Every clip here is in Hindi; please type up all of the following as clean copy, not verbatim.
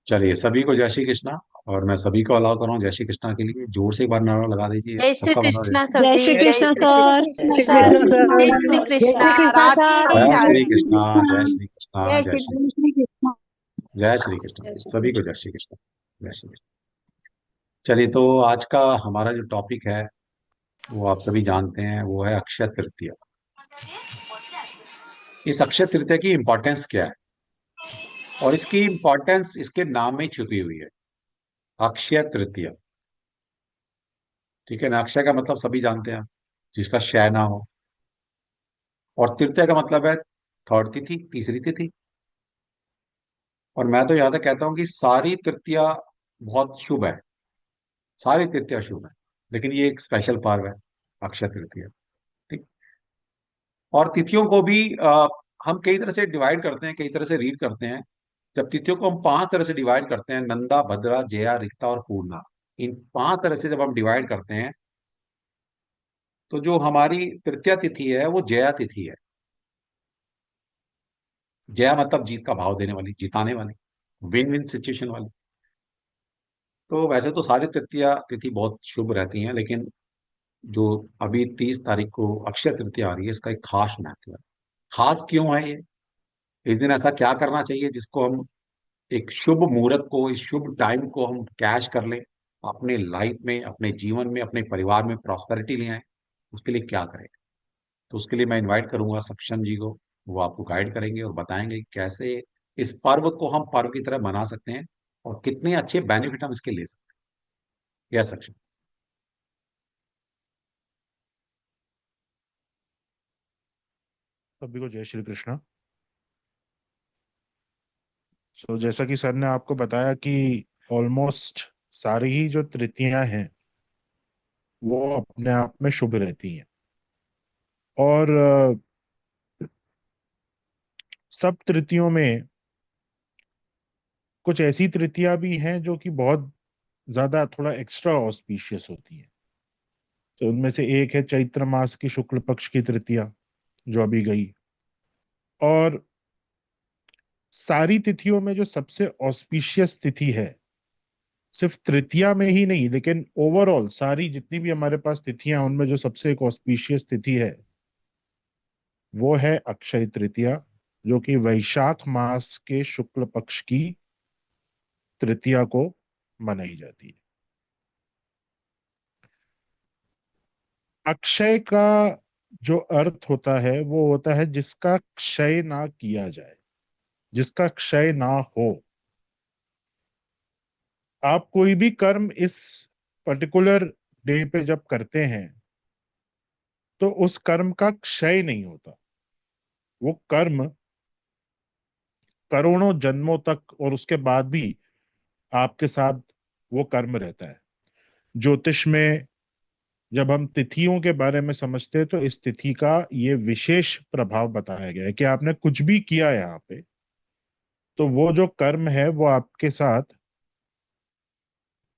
चलिए, सभी को जय श्री कृष्णा। और मैं सभी को अलाउ कर रहा हूँ जय श्री कृष्णा के लिए। जोर से एक बार नारा लगा दीजिए, जय श्री सबका बताओ जय। कृष्णा सर जय जी। श्री जय Krishna Shri sir. Krishna Shri sir. Krishna sir. जय श्री जय कृष्णा। श्री कृष्ण राधे सर। जय राधे। श्री कृष्णा, जय श्री कृष्णा, जय जय श्री श्री कृष्ण। जय श्री कृष्णा। जय श्री सभी को कृष्ण। जय श्री कृष्णा, जय श्री कृष्णा। चलिए, तो आज का हमारा जो टॉपिक है वो आप सभी जानते हैं, वो है अक्षय तृतीया। इस अक्षय तृतीया की इम्पोर्टेंस क्या है? और इसकी इम्पोर्टेंस इसके नाम में ही छुपी हुई है, अक्षय तृतीया। ठीक है ना? अक्षय का मतलब सभी जानते हैं, जिसका क्षय ना हो। और तृतीया का मतलब है थर्ड तिथि, तीसरी तिथि। और मैं तो यहां तक कहता हूं कि सारी तृतीया बहुत शुभ है, सारी तृतीया शुभ है। लेकिन ये एक स्पेशल पर्व है, अक्षय तृतीया। ठीक। और तिथियों को भी हम कई तरह से डिवाइड करते हैं, कई तरह से रीड करते हैं। जब तिथियों को हम पांच तरह से डिवाइड करते हैं, नंदा, भद्रा, जया, रिक्ता और पूर्णा, इन पांच तरह से जब हम डिवाइड करते हैं, तो जो हमारी तृतीया तिथि है वो जया तिथि है। जया मतलब जीत का भाव देने वाली, जिताने वाली, विन विन सिचुएशन वाली। तो वैसे तो सारी तृतीया तिथि बहुत शुभ रहती हैं, लेकिन जो अभी 30 तारीख को अक्षय तृतीया आ रही है, इसका एक खास महत्व है। खास क्यों है ये? इस दिन ऐसा क्या करना चाहिए जिसको हम एक शुभ मुहूर्त को, इस शुभ टाइम को हम कैश कर लें, अपने लाइफ में, अपने जीवन में, अपने परिवार में प्रॉस्पेरिटी ले आए? उसके लिए क्या करें? तो उसके लिए मैं इनवाइट करूंगा सक्षम जी को। वो आपको गाइड करेंगे और बताएंगे कि कैसे इस पर्व को हम पर्व की तरह मना सकते हैं और कितने अच्छे बेनिफिट हम इसके ले सकते हैं। यस सक्षम। सभी को जय श्री कृष्णा। जैसा कि सर ने आपको बताया कि ऑलमोस्ट सारी ही जो तृतीयां हैं वो अपने आप में शुभ रहती हैं। और सब तृतीयों में कुछ ऐसी तृतीया भी हैं जो कि बहुत ज्यादा थोड़ा एक्स्ट्रा ऑस्पिशियस होती हैं। तो उनमें से एक है चैत्र मास की शुक्ल पक्ष की तृतीया, जो अभी गई। और सारी तिथियों में जो सबसे ऑस्पिशियस तिथि है, सिर्फ तृतीया में ही नहीं लेकिन ओवरऑल सारी जितनी भी हमारे पास तिथियां, उनमें जो सबसे एक ऑस्पिशियस तिथि है वो है अक्षय तृतीया, जो कि वैशाख मास के शुक्ल पक्ष की तृतीया को मनाई जाती है। अक्षय का जो अर्थ होता है वो होता है जिसका क्षय ना किया जाए, जिसका क्षय ना हो। आप कोई भी कर्म इस पर्टिकुलर डे पे जब करते हैं तो उस कर्म का क्षय नहीं होता। वो कर्म करोड़ों जन्मों तक और उसके बाद भी आपके साथ वो कर्म रहता है। ज्योतिष में जब हम तिथियों के बारे में समझते हैं तो इस तिथि का ये विशेष प्रभाव बताया गया है कि आपने कुछ भी किया यहाँ पे तो वो जो कर्म है वो आपके साथ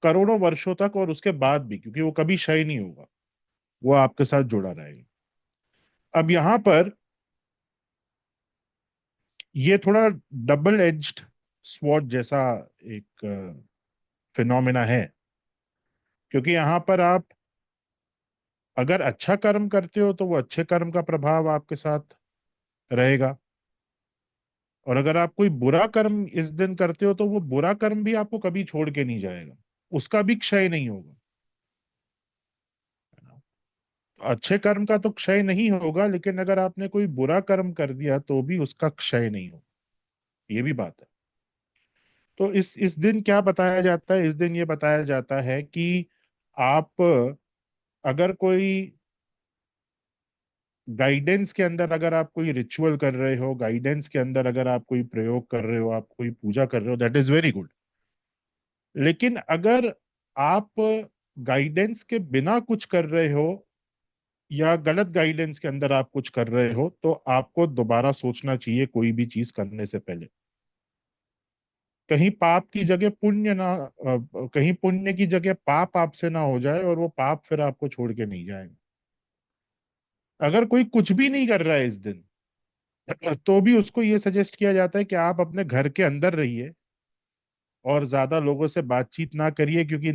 करोड़ों वर्षों तक और उसके बाद भी, क्योंकि वो कभी क्षय नहीं होगा, वो आपके साथ जुड़ा रहेगा। अब यहाँ पर ये थोड़ा डबल एज्ड स्वॉर्ड जैसा एक फिनोमेना है, क्योंकि यहाँ पर आप अगर अच्छा कर्म करते हो तो वो अच्छे कर्म का प्रभाव आपके साथ रहेगा, और अगर आप कोई बुरा कर्म इस दिन करते हो तो वो बुरा कर्म भी आपको कभी छोड़ के नहीं जाएगा, उसका भी क्षय नहीं होगा। अच्छे कर्म का तो क्षय नहीं होगा, लेकिन अगर आपने कोई बुरा कर्म कर दिया तो भी उसका क्षय नहीं होगा। ये भी बात है। तो इस दिन क्या बताया जाता है? इस दिन ये बताया जाता है कि आप अगर कोई गाइडेंस के अंदर, अगर आप कोई रिचुअल कर रहे हो, गाइडेंस के अंदर अगर आप कोई प्रयोग कर रहे हो, आप कोई पूजा कर रहे हो, दैट इज वेरी गुड। लेकिन अगर आप गाइडेंस के बिना कुछ कर रहे हो या गलत गाइडेंस के अंदर आप कुछ कर रहे हो तो आपको दोबारा सोचना चाहिए कोई भी चीज करने से पहले। कहीं पाप की जगह पुण्य ना, कहीं पुण्य की जगह पाप आपसे ना हो जाए और वो पाप फिर आपको छोड़ के नहीं जाएगा। अगर कोई कुछ भी नहीं कर रहा है इस दिन तो भी उसको ये सजेस्ट किया जाता है कि आप अपने घर के अंदर रहिए और ज्यादा लोगों से बातचीत ना करिए, क्योंकि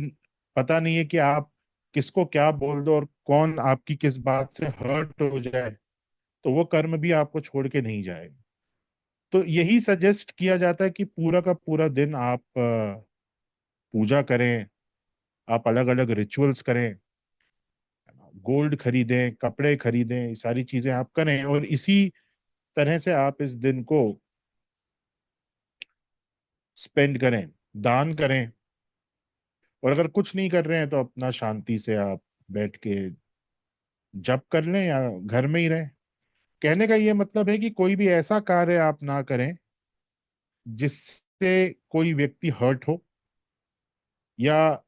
पता नहीं है कि आप किसको क्या बोल दो और कौन आपकी किस बात से हर्ट हो जाए, तो वो कर्म भी आपको छोड़ के नहीं जाएगा। तो यही सजेस्ट किया जाता है कि पूरा का पूरा दिन आप पूजा करें, आप अलग अलग रिचुअल्स करें, गोल्ड खरीदें, कपड़े खरीदें, ये सारी चीजें आप करें, और इसी तरह से आप इस दिन को स्पेंड करें, दान करें। और अगर कुछ नहीं कर रहे हैं तो अपना शांति से आप बैठ के जप कर लें या घर में ही रहें। कहने का ये मतलब है कि कोई भी ऐसा कार्य आप ना करें जिससे कोई व्यक्ति हर्ट हो, या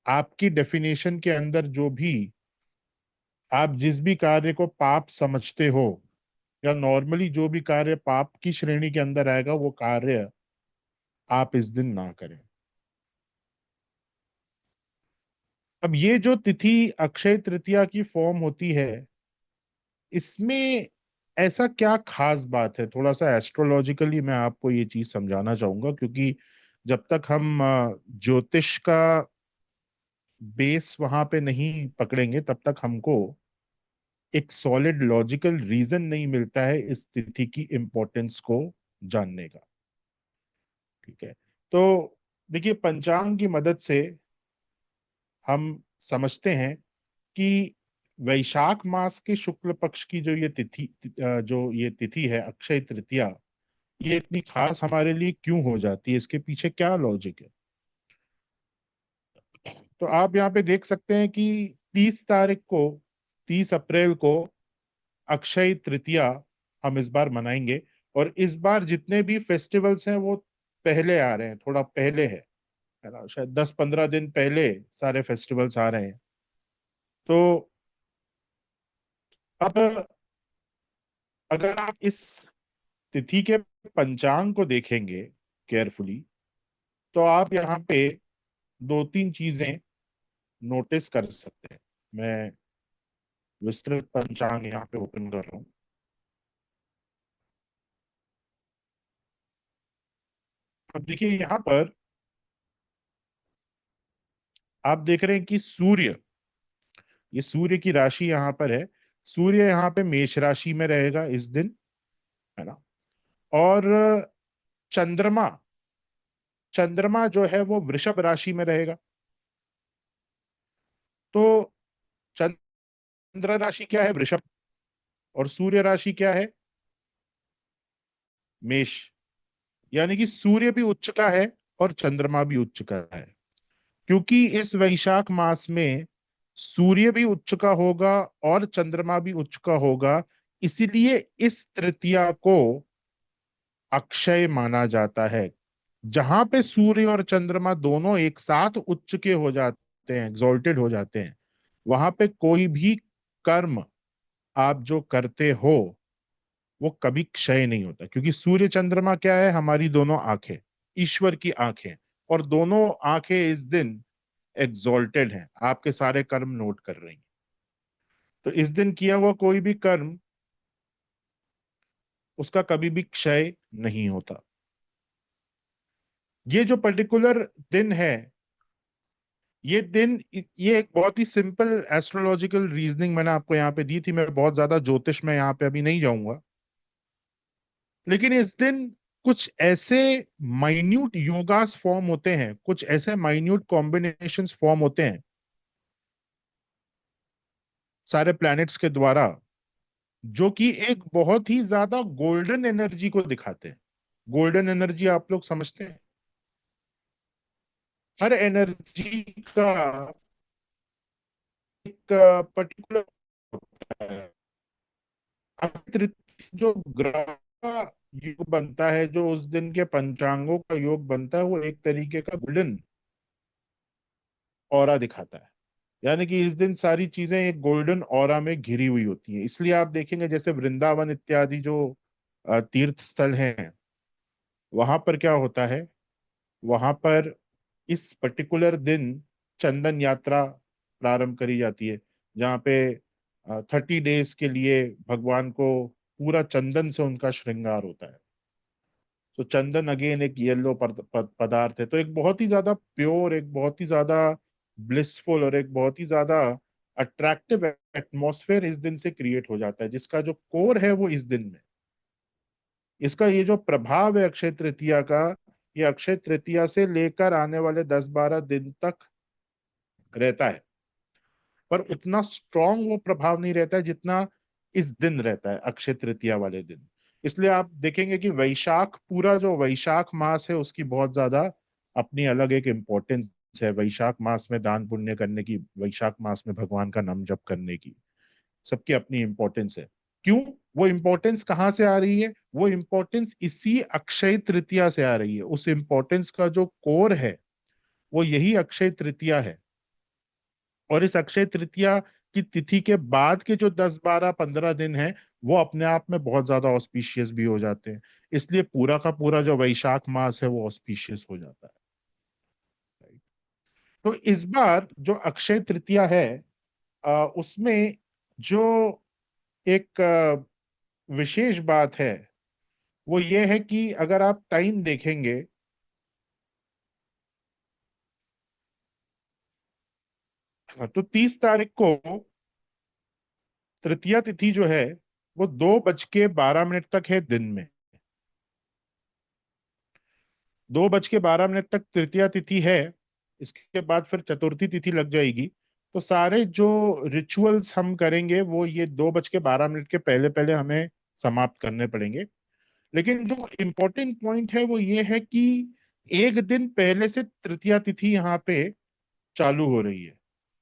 आपकी डेफिनेशन के अंदर जो भी आप जिस भी कार्य को पाप समझते हो, या नॉर्मली जो भी कार्य पाप की श्रेणी के अंदर आएगा, वो कार्य आप इस दिन ना करें। अब ये जो तिथि अक्षय तृतीया की फॉर्म होती है, इसमें ऐसा क्या खास बात है? थोड़ा सा एस्ट्रोलॉजिकली मैं आपको ये चीज समझाना चाहूंगा, क्योंकि जब तक हम ज्योतिष का बेस वहां पे नहीं पकड़ेंगे तब तक हमको एक सॉलिड लॉजिकल रीजन नहीं मिलता है इस तिथि की इम्पोर्टेंस को जानने का। ठीक है, तो देखिए, पंचांग की मदद से हम समझते हैं कि वैशाख मास के शुक्ल पक्ष की जो ये तिथि है अक्षय तृतीया, ये इतनी खास हमारे लिए क्यों हो जाती है, इसके पीछे क्या लॉजिक है? तो आप यहाँ पे देख सकते हैं कि 30 तारीख को, 30 अप्रैल को अक्षय तृतीया हम इस बार मनाएंगे। और इस बार जितने भी फेस्टिवल्स हैं वो पहले आ रहे हैं, थोड़ा पहले है ना, शायद 10-15 दिन पहले सारे फेस्टिवल्स आ रहे हैं। तो अब अगर आप इस तिथि के पंचांग को देखेंगे केयरफुली, तो आप यहाँ पे 2-3 चीजें नोटिस कर सकते हैं। मैं विस्तृत पंचांग यहाँ पे ओपन कर रहा हूँ। अब देखिए यहाँ पर आप देख रहे हैं कि सूर्य, ये सूर्य की राशि यहाँ पर है। सूर्य यहाँ पे मेष राशि में रहेगा इस दिन, है ना। और चंद्रमा, चंद्रमा जो है वो वृषभ राशि में रहेगा। तो चंद्र राशि क्या है? वृषभ। और सूर्य राशि क्या है? मेष। यानी कि सूर्य भी उच्च का है और चंद्रमा भी उच्च का है। क्योंकि इस वैशाख मास में सूर्य भी उच्च का होगा और चंद्रमा भी उच्च का होगा, इसीलिए इस तृतीया को अक्षय माना जाता है। जहां पे सूर्य और चंद्रमा दोनों एक साथ उच्च के हो जाते हैं, एग्जॉल्टेड हो जाते हैं, वहां पे कोई भी कर्म आप जो करते हो वो कभी क्षय नहीं होता। क्योंकि सूर्य चंद्रमा क्या है? हमारी दोनों आंखें, ईश्वर की आंखें। और दोनों आंखें इस दिन एग्जॉल्टेड हैं, आपके सारे कर्म नोट कर रही हैं। तो इस दिन किया हुआ कोई भी कर्म, उसका कभी भी क्षय नहीं होता। ये जो पर्टिकुलर दिन है, ये दिन, ये एक बहुत ही सिंपल एस्ट्रोलॉजिकल रीजनिंग मैंने आपको यहाँ पे दी थी। मैं बहुत ज्यादा ज्योतिष में यहाँ पे अभी नहीं जाऊंगा, लेकिन इस दिन कुछ ऐसे माइन्यूट योगास फॉर्म होते हैं, कुछ ऐसे माइन्यूट कॉम्बिनेशंस फॉर्म होते हैं सारे प्लैनेट्स के द्वारा, जो कि एक बहुत ही ज्यादा गोल्डन एनर्जी को दिखाते हैं। गोल्डन एनर्जी आप लोग समझते हैं? हर एनर्जी का एक पर्टिकुलर जो ग्रह का योग बनता है, जो उस दिन के पंचांगों का योग बनता है, वो एक तरीके का गोल्डन ऑरा दिखाता है। यानी कि इस दिन सारी चीजें एक गोल्डन ऑरा में घिरी हुई होती हैं। इसलिए आप देखेंगे जैसे वृंदावन इत्यादि जो तीर्थ स्थल हैं, वहां पर क्या होता है, वहां पर इस पर्टिकुलर दिन चंदन यात्रा प्रारंभ करी जाती है, जहाँ पे 30 डेज के लिए भगवान को पूरा चंदन से उनका श्रृंगार होता है। तो चंदन अगेन एक येलो पदार्थ है। तो एक बहुत ही ज्यादा प्योर, एक बहुत ही ज्यादा ब्लिसफुल और एक बहुत ही ज्यादा अट्रैक्टिव एटमॉस्फेयर इस दिन से क्रिएट हो जाता है, जिसका जो कोर है वो इस दिन में। इसका ये जो प्रभाव है अक्षय तृतीया का, ये अक्षय तृतीया से लेकर आने वाले 10-12 दिन तक रहता है, पर उतना स्ट्रांग वो प्रभाव नहीं रहता है जितना इस दिन रहता है, अक्षय तृतीया वाले दिन। इसलिए आप देखेंगे कि वैशाख, पूरा जो वैशाख मास है उसकी बहुत ज्यादा अपनी अलग एक इम्पोर्टेंस है। वैशाख मास में दान पुण्य करने की, वैशाख मास में भगवान का नाम जप करने की, सबकी अपनी इंपॉर्टेंस है। क्यों? वो इंपॉर्टेंस कहाँ से आ रही है? वो इंपॉर्टेंस इसी अक्षय तृतीया से आ रही है। उस इंपॉर्टेंस का जो कोर है वो यही अक्षय तृतीया है। और इस अक्षय तृतीया की तिथि के बाद के जो 10-12-15 दिन हैं, वो अपने आप में बहुत ज्यादा ऑस्पिशियस भी हो जाते हैं। इसलिए पूरा का पूरा जो वैशाख मास है वो ऑस्पिशियस हो जाता है। तो इस बार जो अक्षय तृतीया है, उसमें जो एक विशेष बात है वो ये है कि अगर आप टाइम देखेंगे, तो 30 तारीख को तृतीया तिथि जो है वो 2:12 तक है दिन में। 2:12 तक तृतीया तिथि है। इसके बाद फिर चतुर्थी तिथि लग जाएगी। तो सारे जो रिचुअल्स हम करेंगे वो ये 2:12 के पहले पहले हमें समाप्त करने पड़ेंगे। लेकिन जो इम्पोर्टेंट पॉइंट है वो ये है कि एक दिन पहले से तृतीया तिथि यहाँ पे चालू हो रही है,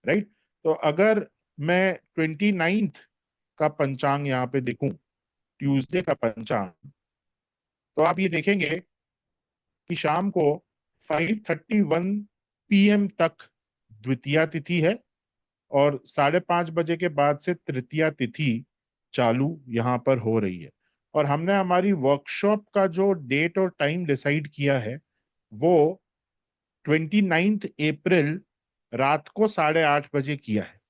राइट? तो अगर मैं 29th का पंचांग यहाँ पे देखूं, ट्यूसडे का पंचांग, तो आप ये देखेंगे कि शाम को 5:31 PM तक द्वितीया तिथि है, और 5:30 बजे के बाद से तृतीया तिथि चालू यहाँ पर हो रही है। और हमने हमारी वर्कशॉप का जो डेट और टाइम डिसाइड किया है वो 29 अप्रैल रात को 8:30 बजे किया है।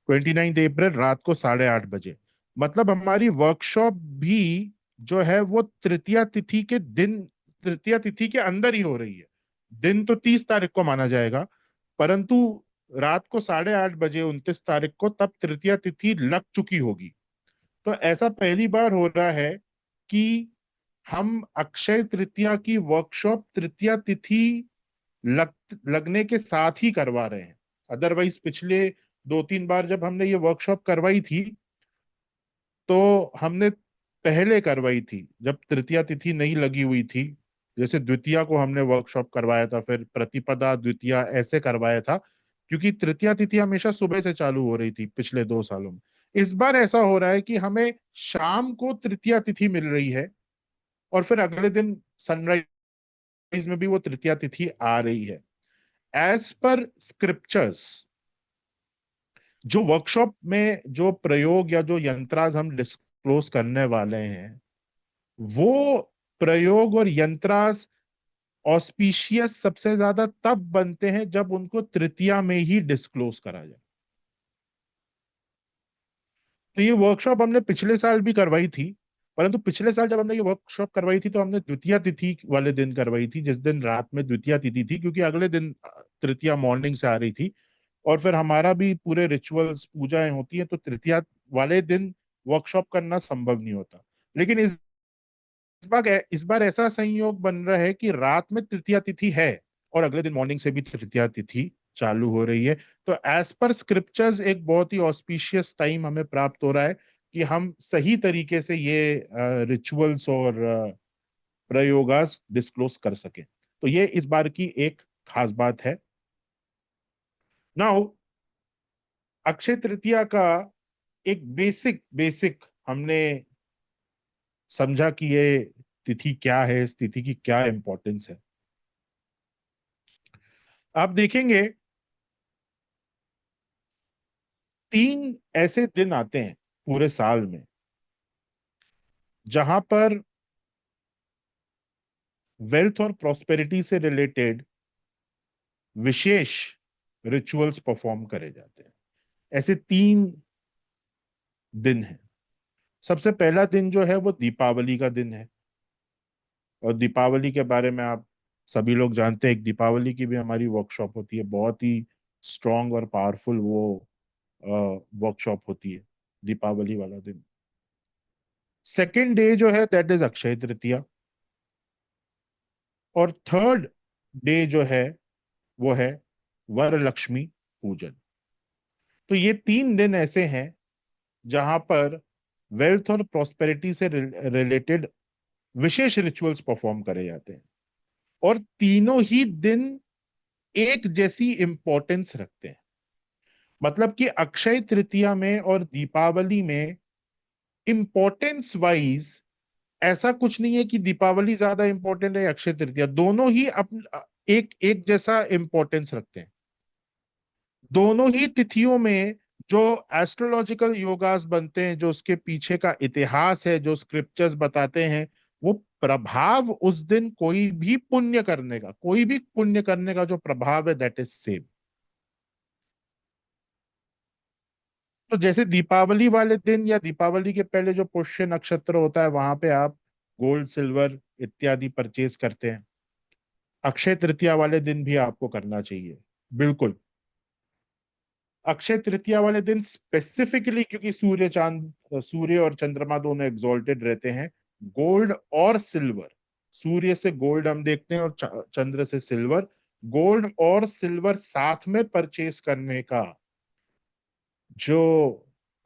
29 अप्रैल रात को 8:30 बजे, मतलब हमारी वर्कशॉप भी जो है वो तृतीया तिथि के दिन, तृतीया तिथि के अंदर ही हो रही है। दिन तो 30 तारीख को माना जाएगा, परंतु रात को 8:30 बजे 29 तारीख को तब तृतीया तिथि लग चुकी होगी। तो ऐसा पहली बार हो रहा है कि हम अक्षय तृतीया की वर्कशॉप तृतीया तिथि लग लगने के साथ ही करवा रहे हैं। अदरवाइज पिछले 2-3 बार जब हमने ये वर्कशॉप करवाई थी तो हमने पहले करवाई थी जब तृतीया तिथि नहीं लगी हुई थी। जैसे द्वितीया को हमने वर्कशॉप करवाया था, फिर प्रतिपदा द्वितीया ऐसे करवाया था, क्योंकि तृतीया तिथि हमेशा सुबह से चालू हो रही थी पिछले 2 सालों में। इस बार ऐसा हो रहा है कि हमें शाम को तृतीया तिथि मिल रही है, और फिर अगले दिन सनराइज में भी वो तृतीया तिथि आ रही है। एज पर स्क्रिप्चर्स, जो वर्कशॉप में जो प्रयोग या जो यंत्राज हम डिस्क्लोज करने वाले हैं, वो प्रयोग और यंत्रास ऑस्पिशियस सबसे ज्यादा तब बनते हैं जब उनको तृतीया में ही डिस्क्लोज करा जाए। तो ये वर्कशॉप हमने पिछले साल भी करवाई थी, परंतु पिछले साल जब हमने ये वर्कशॉप करवाई थी तो हमने द्वितीया तिथि वाले दिन करवाई थी, जिस दिन रात में द्वितीया तिथि थी, क्योंकि अगले दिन तृतीया मॉर्निंग से आ रही थी। और फिर हमारा भी पूरे रिचुअल्स पूजाएं होती है, तो तृतीया वाले दिन वर्कशॉप करना संभव नहीं होता। लेकिन इस बार ऐसा संयोग बन रहा है कि रात में तृतीया तिथि है और अगले दिन मॉर्निंग से भी तृतीया तिथि चालू हो रही है। तो एज पर स्क्रिप्चर्स एक बहुत ही ऑस्पिशियस टाइम हमें प्राप्त हो रहा है कि हम सही तरीके से ये रिचुअल्स और प्रयोगास डिस्क्लोज कर सकें। तो ये इस बार की एक खास बात है। नाउ अक्षय तृतीया का एक बेसिक बेसिक हमने समझा कि ये तिथि क्या है, इस तिथि की क्या इंपॉर्टेंस है। आप देखेंगे 3 ऐसे दिन आते हैं पूरे साल में जहां पर वेल्थ और प्रॉस्पेरिटी से रिलेटेड विशेष रिचुअल्स परफॉर्म करे जाते हैं। ऐसे 3 दिन हैं। सबसे पहला दिन जो है वो दीपावली का दिन है। और दीपावली के बारे में आप सभी लोग जानते हैं, एक दीपावली की भी हमारी वर्कशॉप होती है, बहुत ही स्ट्रांग और पावरफुल वो वर्कशॉप होती है दीपावली वाला दिन। सेकेंड डे जो है दैट इज अक्षय तृतीया। और थर्ड डे जो है वो है वरलक्ष्मी पूजन। तो ये 3 दिन ऐसे हैं जहां पर वेल्थ और प्रॉस्पेरिटी से रिलेटेड विशेष रिचुअल्स परफॉर्म करे जाते हैं, और तीनों ही दिन एक जैसी इंपॉर्टेंस रखते हैं। मतलब कि अक्षय तृतीया में और दीपावली में इंपॉर्टेंस वाइज ऐसा कुछ नहीं है कि दीपावली ज्यादा इंपॉर्टेंट है या अक्षय तृतीया, दोनों ही एक एक जैसा इंपॉर्टेंस रखते हैं। दोनों ही तिथियों में जो एस्ट्रोलॉजिकल योगास बनते हैं, जो उसके पीछे का इतिहास है, जो स्क्रिप्चर्स बताते हैं, वो प्रभाव उस दिन कोई भी पुण्य करने का जो प्रभाव है दैट इज सेम। तो जैसे दीपावली वाले दिन या दीपावली के पहले जो पुष्य नक्षत्र होता है वहां पे आप गोल्ड सिल्वर इत्यादि परचेज करते हैं, अक्षय तृतीया वाले दिन भी आपको करना चाहिए। बिल्कुल। अक्षय तृतीया वाले दिन स्पेसिफिकली, क्योंकि सूर्य और चंद्रमा दोनों एग्जॉल्टेड रहते हैं, गोल्ड और सिल्वर, सूर्य से गोल्ड हम देखते हैं और चंद्र से सिल्वर, गोल्ड और सिल्वर साथ में परचेस करने का जो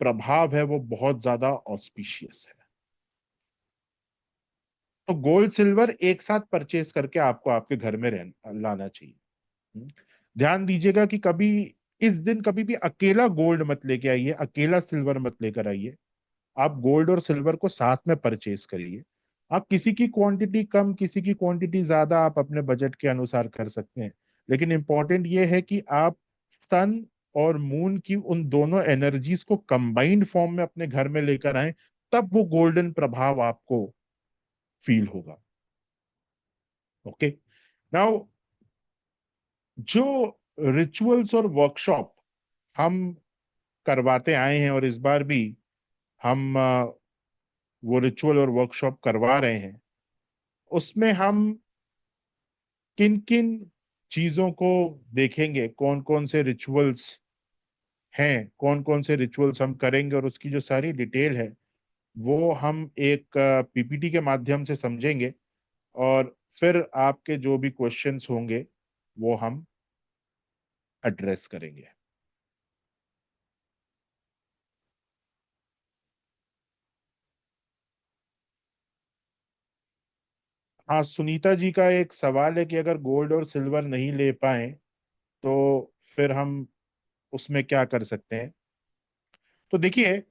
प्रभाव है वो बहुत ज्यादा ऑस्पिशियस है। तो गोल्ड सिल्वर एक साथ परचेस करके आपको आपके घर में लाना चाहिए। हम्म। ध्यान दीजिएगा कि इस दिन कभी भी अकेला गोल्ड मत लेके आइए, अकेला सिल्वर मत लेकर आइए। आप गोल्ड और सिल्वर को साथ में परचेस करिए। आप किसी की क्वांटिटी कम, किसी की क्वांटिटी ज्यादा, आप अपने बजट के अनुसार कर सकते हैं। लेकिन इंपॉर्टेंट ये है कि आप सन और मून की उन दोनों एनर्जीज को कंबाइंड फॉर्म में अपने घर में लेकर आए, तब वो गोल्डन प्रभाव आपको फील होगा। ओके। नाउ, जो रिचुअल्स और वर्कशॉप हम करवाते आए हैं और इस बार भी हम वो रिचुअल और वर्कशॉप करवा रहे हैं, उसमें हम किन किन चीजों को देखेंगे, कौन कौन से रिचुअल्स हैं, कौन कौन से रिचुअल्स हम करेंगे, और उसकी जो सारी डिटेल है वो हम एक पीपीटी के माध्यम से समझेंगे। और फिर आपके जो भी क्वेश्चंस होंगे वो हम एड्रेस करेंगे। हाँ, सुनीता जी का एक सवाल है कि अगर गोल्ड और सिल्वर नहीं ले पाए तो फिर हम उसमें क्या कर सकते हैं। तो देखिए,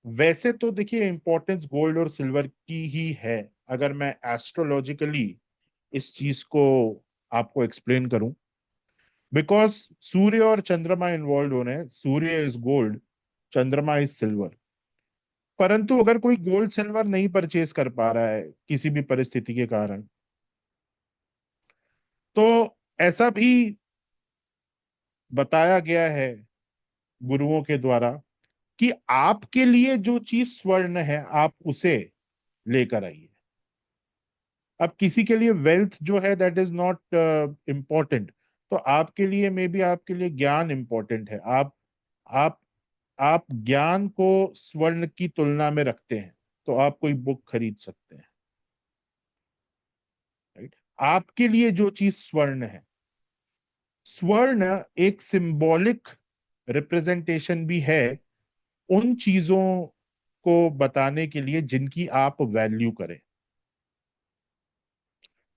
वैसे तो देखिए इंपॉर्टेंस गोल्ड और सिल्वर की ही है। अगर मैं एस्ट्रोलॉजिकली इस चीज को आपको एक्सप्लेन करूं, बिकॉज सूर्य और चंद्रमा इन्वॉल्व हो रहे हैं, सूर्य इज गोल्ड, चंद्रमा इज सिल्वर। परंतु अगर कोई गोल्ड सिल्वर नहीं परचेज कर पा रहा है किसी भी परिस्थिति के कारण, तो ऐसा भी बताया गया है गुरुओं के द्वारा कि आपके लिए जो चीज स्वर्ण है आप उसे लेकर आइए। अब किसी के लिए वेल्थ जो है दैट इज नॉट इम्पोर्टेंट, तो आपके लिए मे बी आपके लिए ज्ञान इंपॉर्टेंट है। आप आप ज्ञान को स्वर्ण की तुलना में रखते हैं, तो आप कोई बुक खरीद सकते हैं। राइट। आपके लिए जो चीज स्वर्ण है, स्वर्ण एक सिंबॉलिक रिप्रेजेंटेशन भी है उन चीजों को बताने के लिए जिनकी आप वैल्यू करें।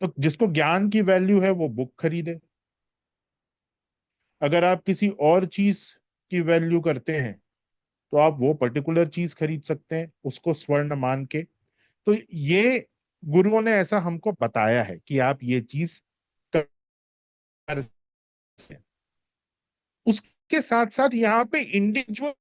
तो जिसको ज्ञान की वैल्यू है वो बुक खरीदे। अगर आप किसी और चीज की वैल्यू करते हैं तो आप वो पर्टिकुलर चीज खरीद सकते हैं उसको स्वर्ण मान के। तो ये गुरुओं ने ऐसा हमको बताया है कि आप ये चीज कर सकते हैं। उसके साथ साथ यहाँ पे इंडिविजुअल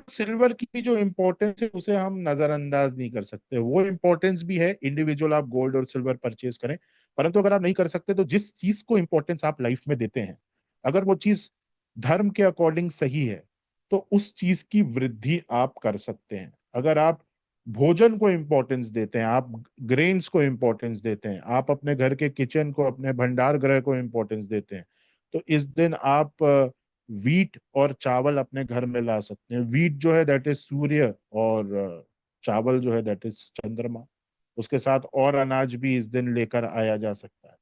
सिल्वर की भी जो इम्पोर्टेंस है उसे हम नजरअंदाज नहीं कर सकते। वो इम्पोर्टेंस भी है, इंडिविजुअल आप गोल्ड और सिल्वर परचेज करें। परंतु अगर आप नहीं कर सकते तो जिस चीज को इम्पोर्टेंस आप लाइफ में देते हैं, अगर वो चीज धर्म के अकॉर्डिंग सही है, तो उस चीज की वृद्धि आप कर सकते हैं। अगर आप भोजन को इम्पोर्टेंस देते हैं, आप ग्रेन्स को इम्पोर्टेंस देते हैं, आप अपने घर के किचन को, अपने भंडार गृह को इम्पोर्टेंस देते हैं, तो इस दिन आप वीट और चावल अपने घर में ला सकते हैं। वीट जो है दैट इज सूर्य, और चावल जो है दैट इज चंद्रमा। उसके साथ और अनाज भी इस दिन लेकर आया जा सकता है।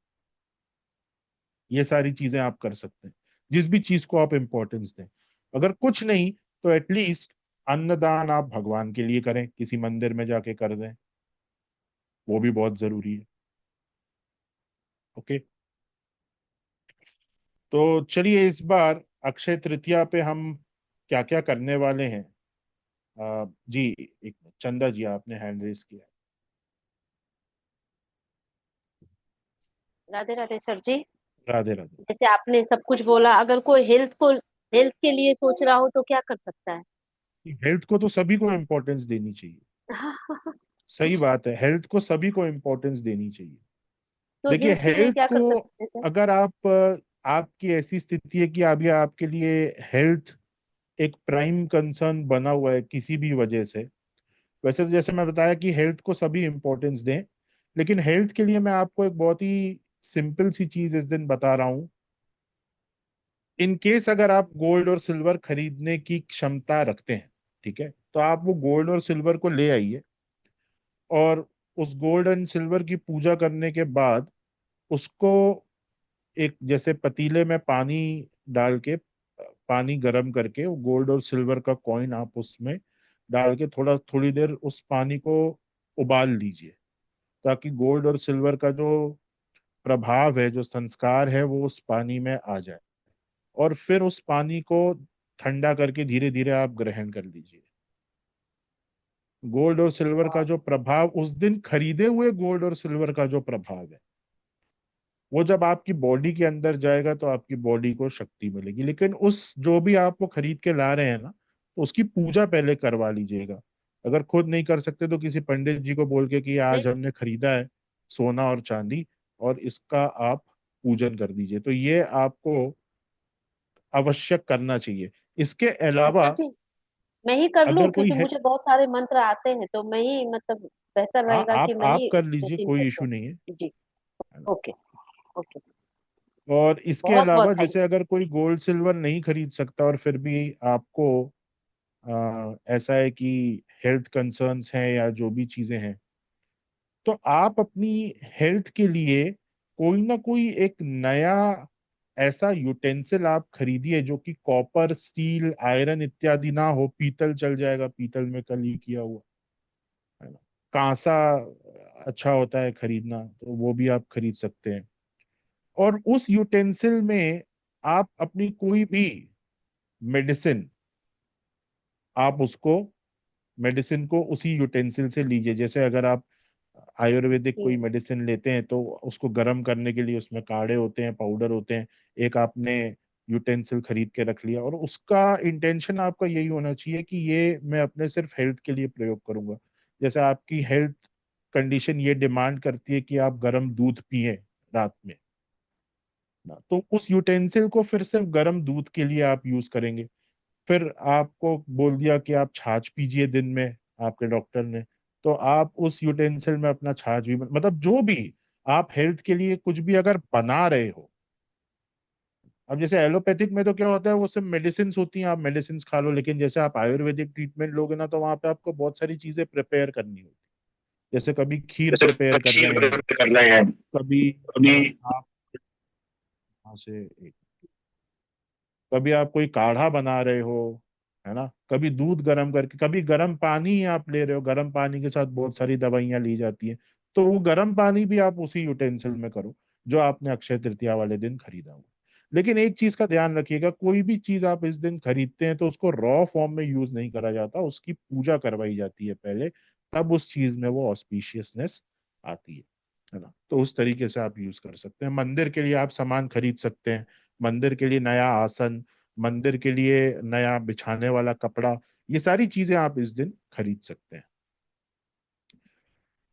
ये सारी चीजें आप कर सकते हैं, जिस भी चीज को आप इम्पोर्टेंस दें। अगर कुछ नहीं तो एटलीस्ट अन्नदान आप भगवान के लिए करें, किसी मंदिर में जाके कर दें, वो भी बहुत जरूरी है। ओके, तो चलिए इस बार अक्षय तृतीया पे हम क्या क्या करने वाले हैं। जी, एक मिनट, चंदा जी आपने हैंड रेस किया राधे राधे सर जी। है। राधे राधे। जैसे आपने सब कुछ बोला, अगर कोई हेल्थ के लिए सोच रहा हो तो क्या कर सकता है? हेल्थ को तो सभी को इम्पोर्टेंस देनी चाहिए। सही बात है, हेल्थ को सभी को इम्पोर्टेंस देनी चाहिए। तो देखिए हेल्थ के लिए हेल्थ क्या को, कर सकते हैं सर? अगर आप आपकी ऐसी स्थिति है कि अभी आपके लिए हेल्थ एक प्राइम कंसर्न बना हुआ है किसी भी वजह से, वैसे तो जैसे मैं बताया कि हेल्थ को सभी इंपॉर्टेंस दें, लेकिन हेल्थ के लिए मैं आपको एक बहुत ही सिंपल सी चीज इस दिन बता रहा हूं। इन केस अगर आप गोल्ड और सिल्वर खरीदने की क्षमता रखते हैं, ठीक है, तो आप वो गोल्ड और सिल्वर को ले आइए, और उस गोल्ड एंड सिल्वर की पूजा करने के बाद उसको एक जैसे पतीले में पानी डाल के, पानी गर्म करके वो गोल्ड और सिल्वर का कॉइन आप उसमें डाल के थोड़ा थोड़ी देर उस पानी को उबाल दीजिए, ताकि गोल्ड और सिल्वर का जो प्रभाव है, जो संस्कार है, वो उस पानी में आ जाए, और फिर उस पानी को ठंडा करके धीरे धीरे आप ग्रहण कर लीजिए। गोल्ड और सिल्वर का जो प्रभाव, उस दिन खरीदे हुए गोल्ड और सिल्वर का जो प्रभाव है, वो जब आपकी बॉडी के अंदर जाएगा तो आपकी बॉडी को शक्ति मिलेगी। लेकिन उस जो भी आप वो खरीद के ला रहे हैं ना, तो उसकी पूजा पहले करवा लीजिएगा। अगर खुद नहीं कर सकते तो किसी पंडित जी को बोल के कि नहीं। आज हमने खरीदा है सोना और चांदी, और इसका आप पूजन कर दीजिए, तो ये आपको आवश्यक करना चाहिए। इसके तो अलावा सर जी, मैं ही कर लूं, अगर कोई क्योंकि है, मुझे बहुत सारे मंत्र आते हैं, तो मैं ही मतलब बेहतर हाँ रहेगा कि मैं आप ही कर लीजिए, मशीन कोई सेट इशू नहीं है। करूं जी। है ना? ओके। ओके। और इसके बहुत बहुत अलावा थैंक जैसे अगर कोई गोल्ड सिल्वर नहीं खरीद सकता और फिर भी आपको ऐसा है कि हेल्थ कंसर्न्स हैं या जो भी चीजें हैं, तो आप अपनी हेल्थ के लिए कोई ना कोई एक नया ऐसा यूटेंसिल आप खरीदिए जो कि कॉपर, स्टील, आयरन इत्यादि ना हो। पीतल चल जाएगा, पीतल में कल ही किया हुआ, है ना। कांसा अच्छा होता है खरीदना, तो वो भी आप खरीद सकते हैं। और उस यूटेंसिल में आप अपनी कोई भी मेडिसिन, आप उसको मेडिसिन को उसी यूटेंसिल से लीजिए। जैसे अगर आप आयुर्वेदिक कोई यू। मेडिसिन लेते हैं तो उसको गर्म करने के लिए उसमें काढ़े होते हैं, पाउडर होते हैं, एक आपने यूटेंसिल खरीद के रख लिया, और उसका इंटेंशन आपका यही होना चाहिए कि ये मैं अपने सिर्फ हेल्थ के लिए प्रयोग करूंगा। जैसे आपकी हेल्थ कंडीशन ये डिमांड करती है कि आप गर्म दूध पिए रात में ना, तो उस यूटेंसिल को फिर सिर्फ गर्म दूध के लिए आप यूज करेंगे। फिर आपको बोल दिया कि आप छाछ पीजिए दिन में, आपके डॉक्टर ने, तो आप उस यूटेंसिल में अपना छाछ भी, मतलब जो भी आप हेल्थ के लिए कुछ भी अगर बना रहे हो। अब जैसे एलोपैथिक में तो क्या होता है, वो सब मेडिसिन होती हैं, आप मेडिसिन खा लो, लेकिन जैसे आप आयुर्वेदिक ट्रीटमेंट लोगे ना, तो वहां पे आपको बहुत सारी चीजें प्रिपेयर करनी होती है। जैसे कभी खीर जैसे प्रिपेयर कर खीर रहे हैं, कर रहे हैं कभी अभी। आप वहां से कभी आप कोई काढ़ा बना रहे हो, है ना, कभी दूध गर्म करके, कभी गर्म पानी ही आप ले रहे हो, गर्म पानी के साथ बहुत सारी दवाइयां ली जाती हैं, तो वो गर्म पानी भी आप उसी यूटेंसिल में करो जो आपने अक्षय तृतीया वाले दिन खरीदा हो। लेकिन एक चीज का ध्यान रखिएगा, कोई भी चीज आप इस दिन खरीदते हैं तो उसको रॉ फॉर्म में यूज नहीं करा जाता, उसकी पूजा करवाई जाती है पहले, तब उस चीज में वो ऑस्पिशियसनेस आती है ना। तो उस तरीके से आप यूज कर सकते हैं। मंदिर के लिए आप सामान खरीद सकते हैं, मंदिर के लिए नया आसन, मंदिर के लिए नया बिछाने वाला कपड़ा, ये सारी चीजें आप इस दिन खरीद सकते हैं।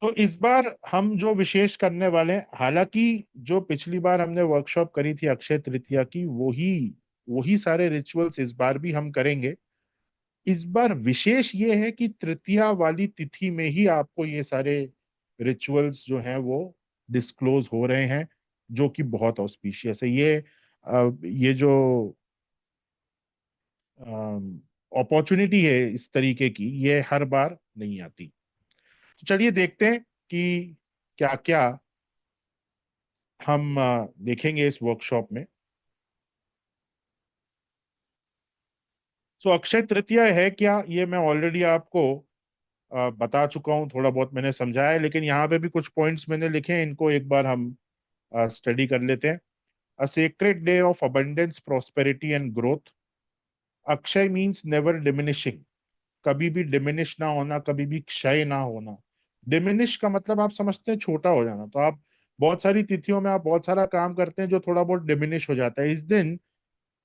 तो इस बार हम जो विशेष करने वाले हैं, हालांकि जो पिछली बार हमने वर्कशॉप करी थी अक्षय तृतीया की, वही वही सारे रिचुअल्स इस बार भी हम करेंगे, इस बार विशेष ये है कि तृतीया वाली तिथि में ही आपको ये सारे रिचुअल्स जो हैं वो डिस्क्लोज हो रहे हैं, जो कि बहुत ऑस्पिशियस है। ये जो अपॉर्चुनिटी है इस तरीके की, ये हर बार नहीं आती। तो चलिए देखते हैं कि क्या क्या हम देखेंगे इस वर्कशॉप में। सो अक्षय तृतीया है क्या, ये मैं ऑलरेडी आपको बता चुका हूं, थोड़ा बहुत मैंने समझाया है, लेकिन यहाँ पे भी कुछ पॉइंट्स मैंने लिखे हैं, इनको एक बार हम स्टडी कर लेते हैं। अ sacred day of abundance, prosperity and growth. Akshay means never diminishing, कभी भी डिमिनिश ना होना, कभी भी क्षय ना होना। डिमिनिश का मतलब आप समझते हैं छोटा हो जाना, तो आप बहुत सारी तिथियों में आप बहुत सारा काम करते हैं जो थोड़ा बहुत डिमिनिश हो जाता है। इस दिन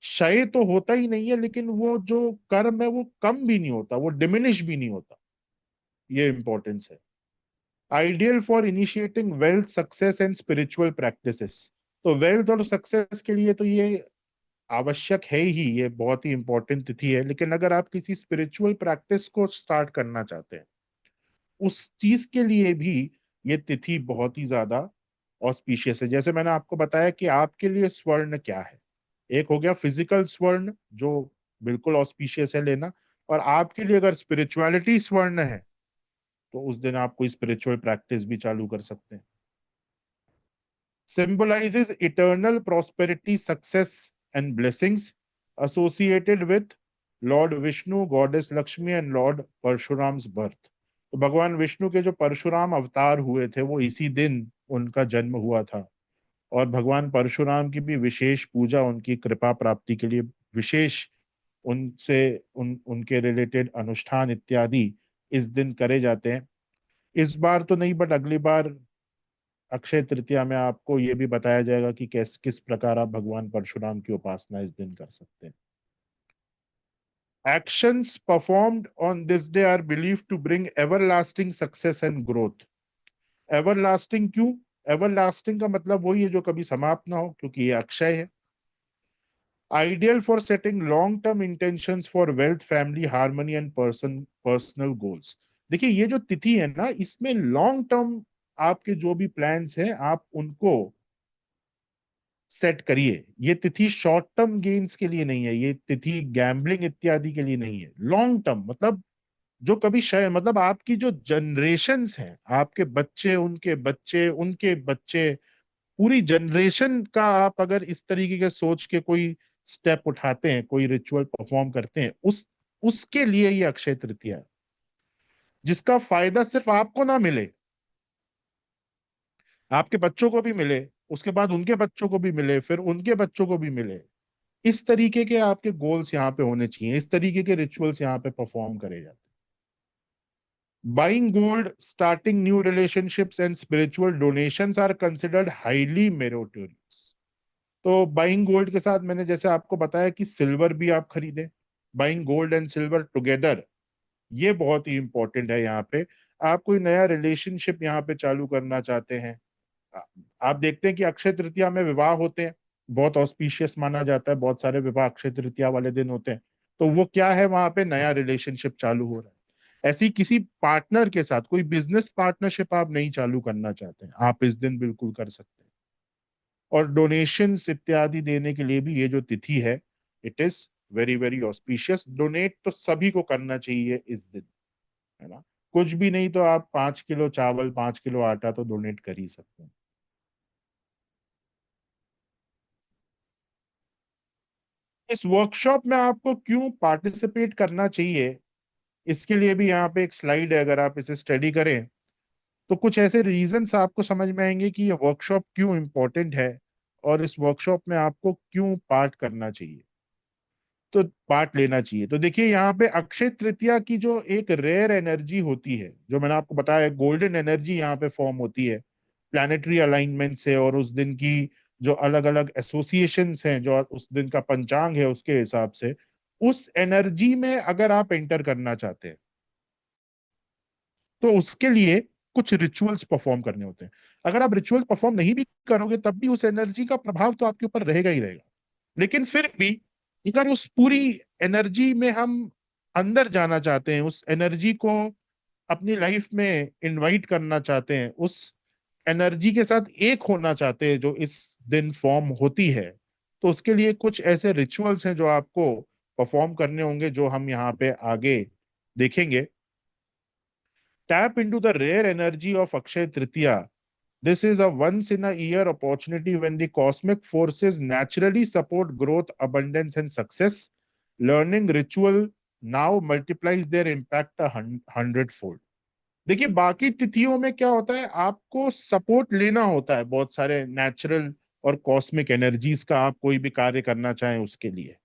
क्षय तो होता ही नहीं है, लेकिन वो जो कर्म है वो कम भी नहीं होता, वो डिमिनिश भी नहीं होता। ये इंपॉर्टेंस है। Ideal for initiating wealth, success and spiritual practices. तो वेल्थ और सक्सेस के लिए तो ये आवश्यक है ही, ये बहुत ही इंपॉर्टेंट तिथि है। लेकिन अगर आप किसी स्पिरिचुअल प्रैक्टिस को स्टार्ट करना चाहते हैं, उस चीज के लिए भी ये तिथि बहुत ही ज्यादा ऑस्पिशियस है। जैसे मैंने आपको बताया कि आपके लिए स्वर्ण क्या है, एक हो गया फिजिकल स्वर्ण जो बिल्कुल ऑस्पिशियस है लेना, और आपके लिए अगर स्पिरिचुअलिटी स्वर्ण है तो उस दिन आप कोई स्पिरिचुअल प्रैक्टिस भी चालू कर सकते हैं। symbolizes eternal prosperity, success, and blessings associated with Lord Vishnu, Goddess Lakshmi, and Lord Parshuram's birth. तो भगवान विष्णु के जो परशुराम अवतार हुए थे वो इसी दिन उनका जन्म हुआ था, और भगवान परशुराम की भी विशेष पूजा, उनकी कृपा प्राप्ति के लिए विशेष उनसे उनके रिलेटेड अनुष्ठान इत्यादि इस दिन करे जाते हैं। इस बार तो नहीं, बट अगली बार अक्षय तृतीया में आपको ये भी बताया जाएगा कि किस प्रकार आप भगवान परशुराम की उपासना इस दिन कर सकते हैं। Actions performed on this day are believed to bring everlasting success and growth. Everlasting क्यों? Everlasting का मतलब वही है जो कभी समाप्त ना हो, क्योंकि ये अक्षय है। Ideal for setting long term intentions for wealth, family harmony and personal goals. देखिए ये जो तिथि है ना, इसमें लॉन्ग टर्म आपके जो भी प्लान्स हैं आप उनको सेट करिए। ये तिथि शॉर्ट टर्म गेन्स के लिए नहीं है, ये तिथि गैम्बलिंग इत्यादि के लिए नहीं है। लॉन्ग टर्म मतलब जो कभी शायद, मतलब आपकी जो जनरेशन्स हैं, आपके बच्चे, उनके बच्चे, उनके बच्चे, पूरी जनरेशन का आप अगर इस तरीके के सोच के कोई स्टेप उठाते हैं, कोई रिचुअल परफॉर्म करते हैं, उसके लिए ये अक्षय तृतीया है, जिसका फायदा सिर्फ आपको ना मिले, आपके बच्चों को भी मिले, उसके बाद उनके बच्चों को भी मिले, फिर उनके बच्चों को भी मिले। इस तरीके के आपके गोल्स यहाँ पे होने चाहिए, इस तरीके के रिचुअल्स यहाँ पे परफॉर्म करे जाते हैं। Buying gold, starting new relationships and spiritual donations are considered highly meritorious. तो बाइंग गोल्ड के साथ मैंने जैसे आपको बताया कि सिल्वर भी आप खरीदें, buying gold and silver together, ये बहुत ही इंपॉर्टेंट है। यहाँ पे आप कोई नया रिलेशनशिप यहाँ पे चालू करना चाहते हैं, आ- आप देखते हैं कि अक्षय तृतीया में विवाह होते हैं, बहुत ऑस्पिशियस माना जाता है, बहुत सारे विवाह अक्षय तृतीया वाले दिन होते हैं। तो वो क्या है, वहां पे नया रिलेशनशिप चालू हो रहा है। ऐसी किसी पार्टनर के साथ कोई बिजनेस पार्टनरशिप आप नहीं चालू करना चाहते हैं, आप इस दिन बिल्कुल कर सकते हैं। और डोनेशंस इत्यादि देने के लिए भी ये जो तिथि है, it is very very auspicious. Donate तो सभी को करना चाहिए इस दिन, है ना। कुछ भी नहीं तो आप 5 किलो चावल, 5 किलो आटा तो डोनेट कर ही सकते हैं। इस वर्कशॉप में आपको क्यों पार्टिसिपेट करना चाहिए, इसके लिए भी यहाँ पे एक स्लाइड है, अगर आप इसे स्टडी करें तो कुछ ऐसे रीजंस आपको समझ में आएंगे कि ये वर्कशॉप क्यों इम्पोर्टेंट है, और इस वर्कशॉप में आपको क्यों पार्ट करना चाहिए, तो पार्ट लेना चाहिए। तो देखिए यहाँ पे अक्षय तृतीया की जो एक रेयर एनर्जी होती है, जो मैंने आपको बताया, गोल्डन एनर्जी यहाँ पे फॉर्म होती है प्लैनेटरी अलाइनमेंट से, और उस दिन की जो अलग अलग एसोसिएशंस हैं, जो उस दिन का पंचांग है उसके हिसाब से, उस एनर्जी में अगर आप एंटर करना चाहते हैं तो उसके लिए कुछ रिचुअल्स परफॉर्म करने होते हैं। अगर आप रिचुअल्स परफॉर्म नहीं भी करोगे तब भी उस एनर्जी का प्रभाव तो आपके ऊपर रहेगा ही रहेगा। लेकिन फिर भी अगर उस पूरी एनर्जी में हम अंदर जाना चाहते हैं, उस एनर्जी को अपनी लाइफ में इनवाइट करना चाहते हैं, उस एनर्जी के साथ एक होना चाहते हैं जो इस दिन फॉर्म होती है, तो उसके लिए कुछ ऐसे रिचुअल्स हैं जो आपको परफॉर्म करने होंगे, जो हम यहाँ पे आगे देखेंगे। Tap into the rare energy of Akshaya Tritiya. This is a once in a year opportunity when the cosmic forces naturally support growth, abundance, and success. Learning ritual now multiplies their impact a hundredfold. देखिए, बाकी तिथियों में क्या होता है, आपको सपोर्ट लेना होता है बहुत सारे नेचुरल और कॉस्मिक एनर्जीज का, आप कोई भी कार्य करना चाहें उसके लिए।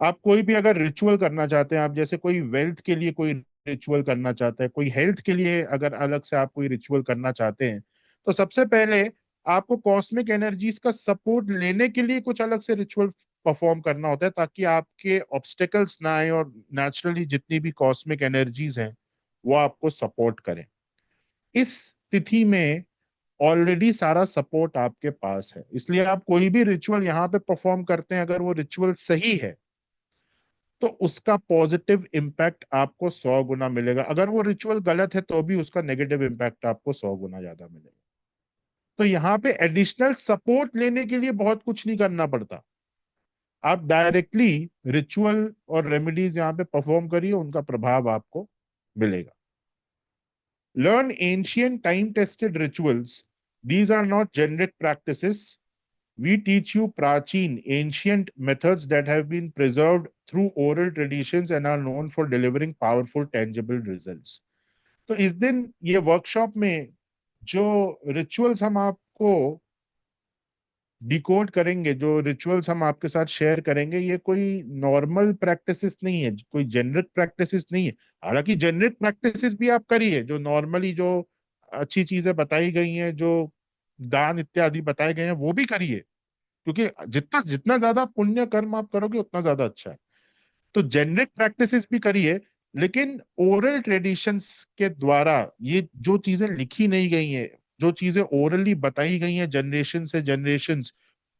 आप कोई भी अगर रिचुअल करना चाहते हैं, आप जैसे कोई वेल्थ के लिए कोई रिचुअल करना चाहते हैं, कोई हेल्थ के लिए अगर अलग से आप कोई रिचुअल करना चाहते हैं, तो सबसे पहले आपको कॉस्मिक एनर्जीज का सपोर्ट लेने के लिए कुछ अलग से रिचुअल परफॉर्म करना होता है, ताकि आपके ऑब्स्टेकल्स ना आए और नेचुरली जितनी भी कॉस्मिक एनर्जीज हैं वो आपको सपोर्ट करें। इस तिथि में ऑलरेडी सारा सपोर्ट आपके पास है, इसलिए आप कोई भी रिचुअल यहाँ पे परफॉर्म करते हैं, अगर वो रिचुअल सही है तो उसका पॉजिटिव इम्पैक्ट आपको 100 गुना मिलेगा। अगर वो रिचुअल गलत है तो भी उसका नेगेटिव इम्पैक्ट आपको 100 गुना ज्यादा मिलेगा। तो यहाँ पे एडिशनल सपोर्ट लेने के लिए बहुत कुछ नहीं करना पड़ता, आप डायरेक्टली रिचुअल और रेमेडीज यहाँ पे परफॉर्म करिए, उनका प्रभाव आपको मिलेगा। Learn ancient time tested rituals, these are not generic practices, we teach you prachin ancient methods that have been preserved through oral traditions and are known for delivering powerful tangible results. तो इस दिन ये वर्कशॉप में जो रिचुअल्स हम आपको डिकोड करेंगे, जो रिचुअल्स हम आपके साथ शेयर करेंगे, ये कोई नॉर्मल प्रैक्टिसेस नहीं है, कोई जेनरिक प्रैक्टिसेस नहीं है। हालांकि जेनरिक प्रैक्टिसेस भी आप करिए, जो नॉर्मली जो अच्छी चीजें बताई गई हैं, जो दान इत्यादि बताए गए हैं वो भी करिए, क्योंकि जितना जितना ज्यादा पुण्य कर्म आप करोगे उतना ज्यादा अच्छा है। तो जेनरिक प्रैक्टिसेस भी करिए, लेकिन ओरल ट्रेडिशंस के द्वारा ये जो चीजें लिखी नहीं गई हैं, जो चीजें ओरली बताई गई हैं जनरेशन से जनरेशन,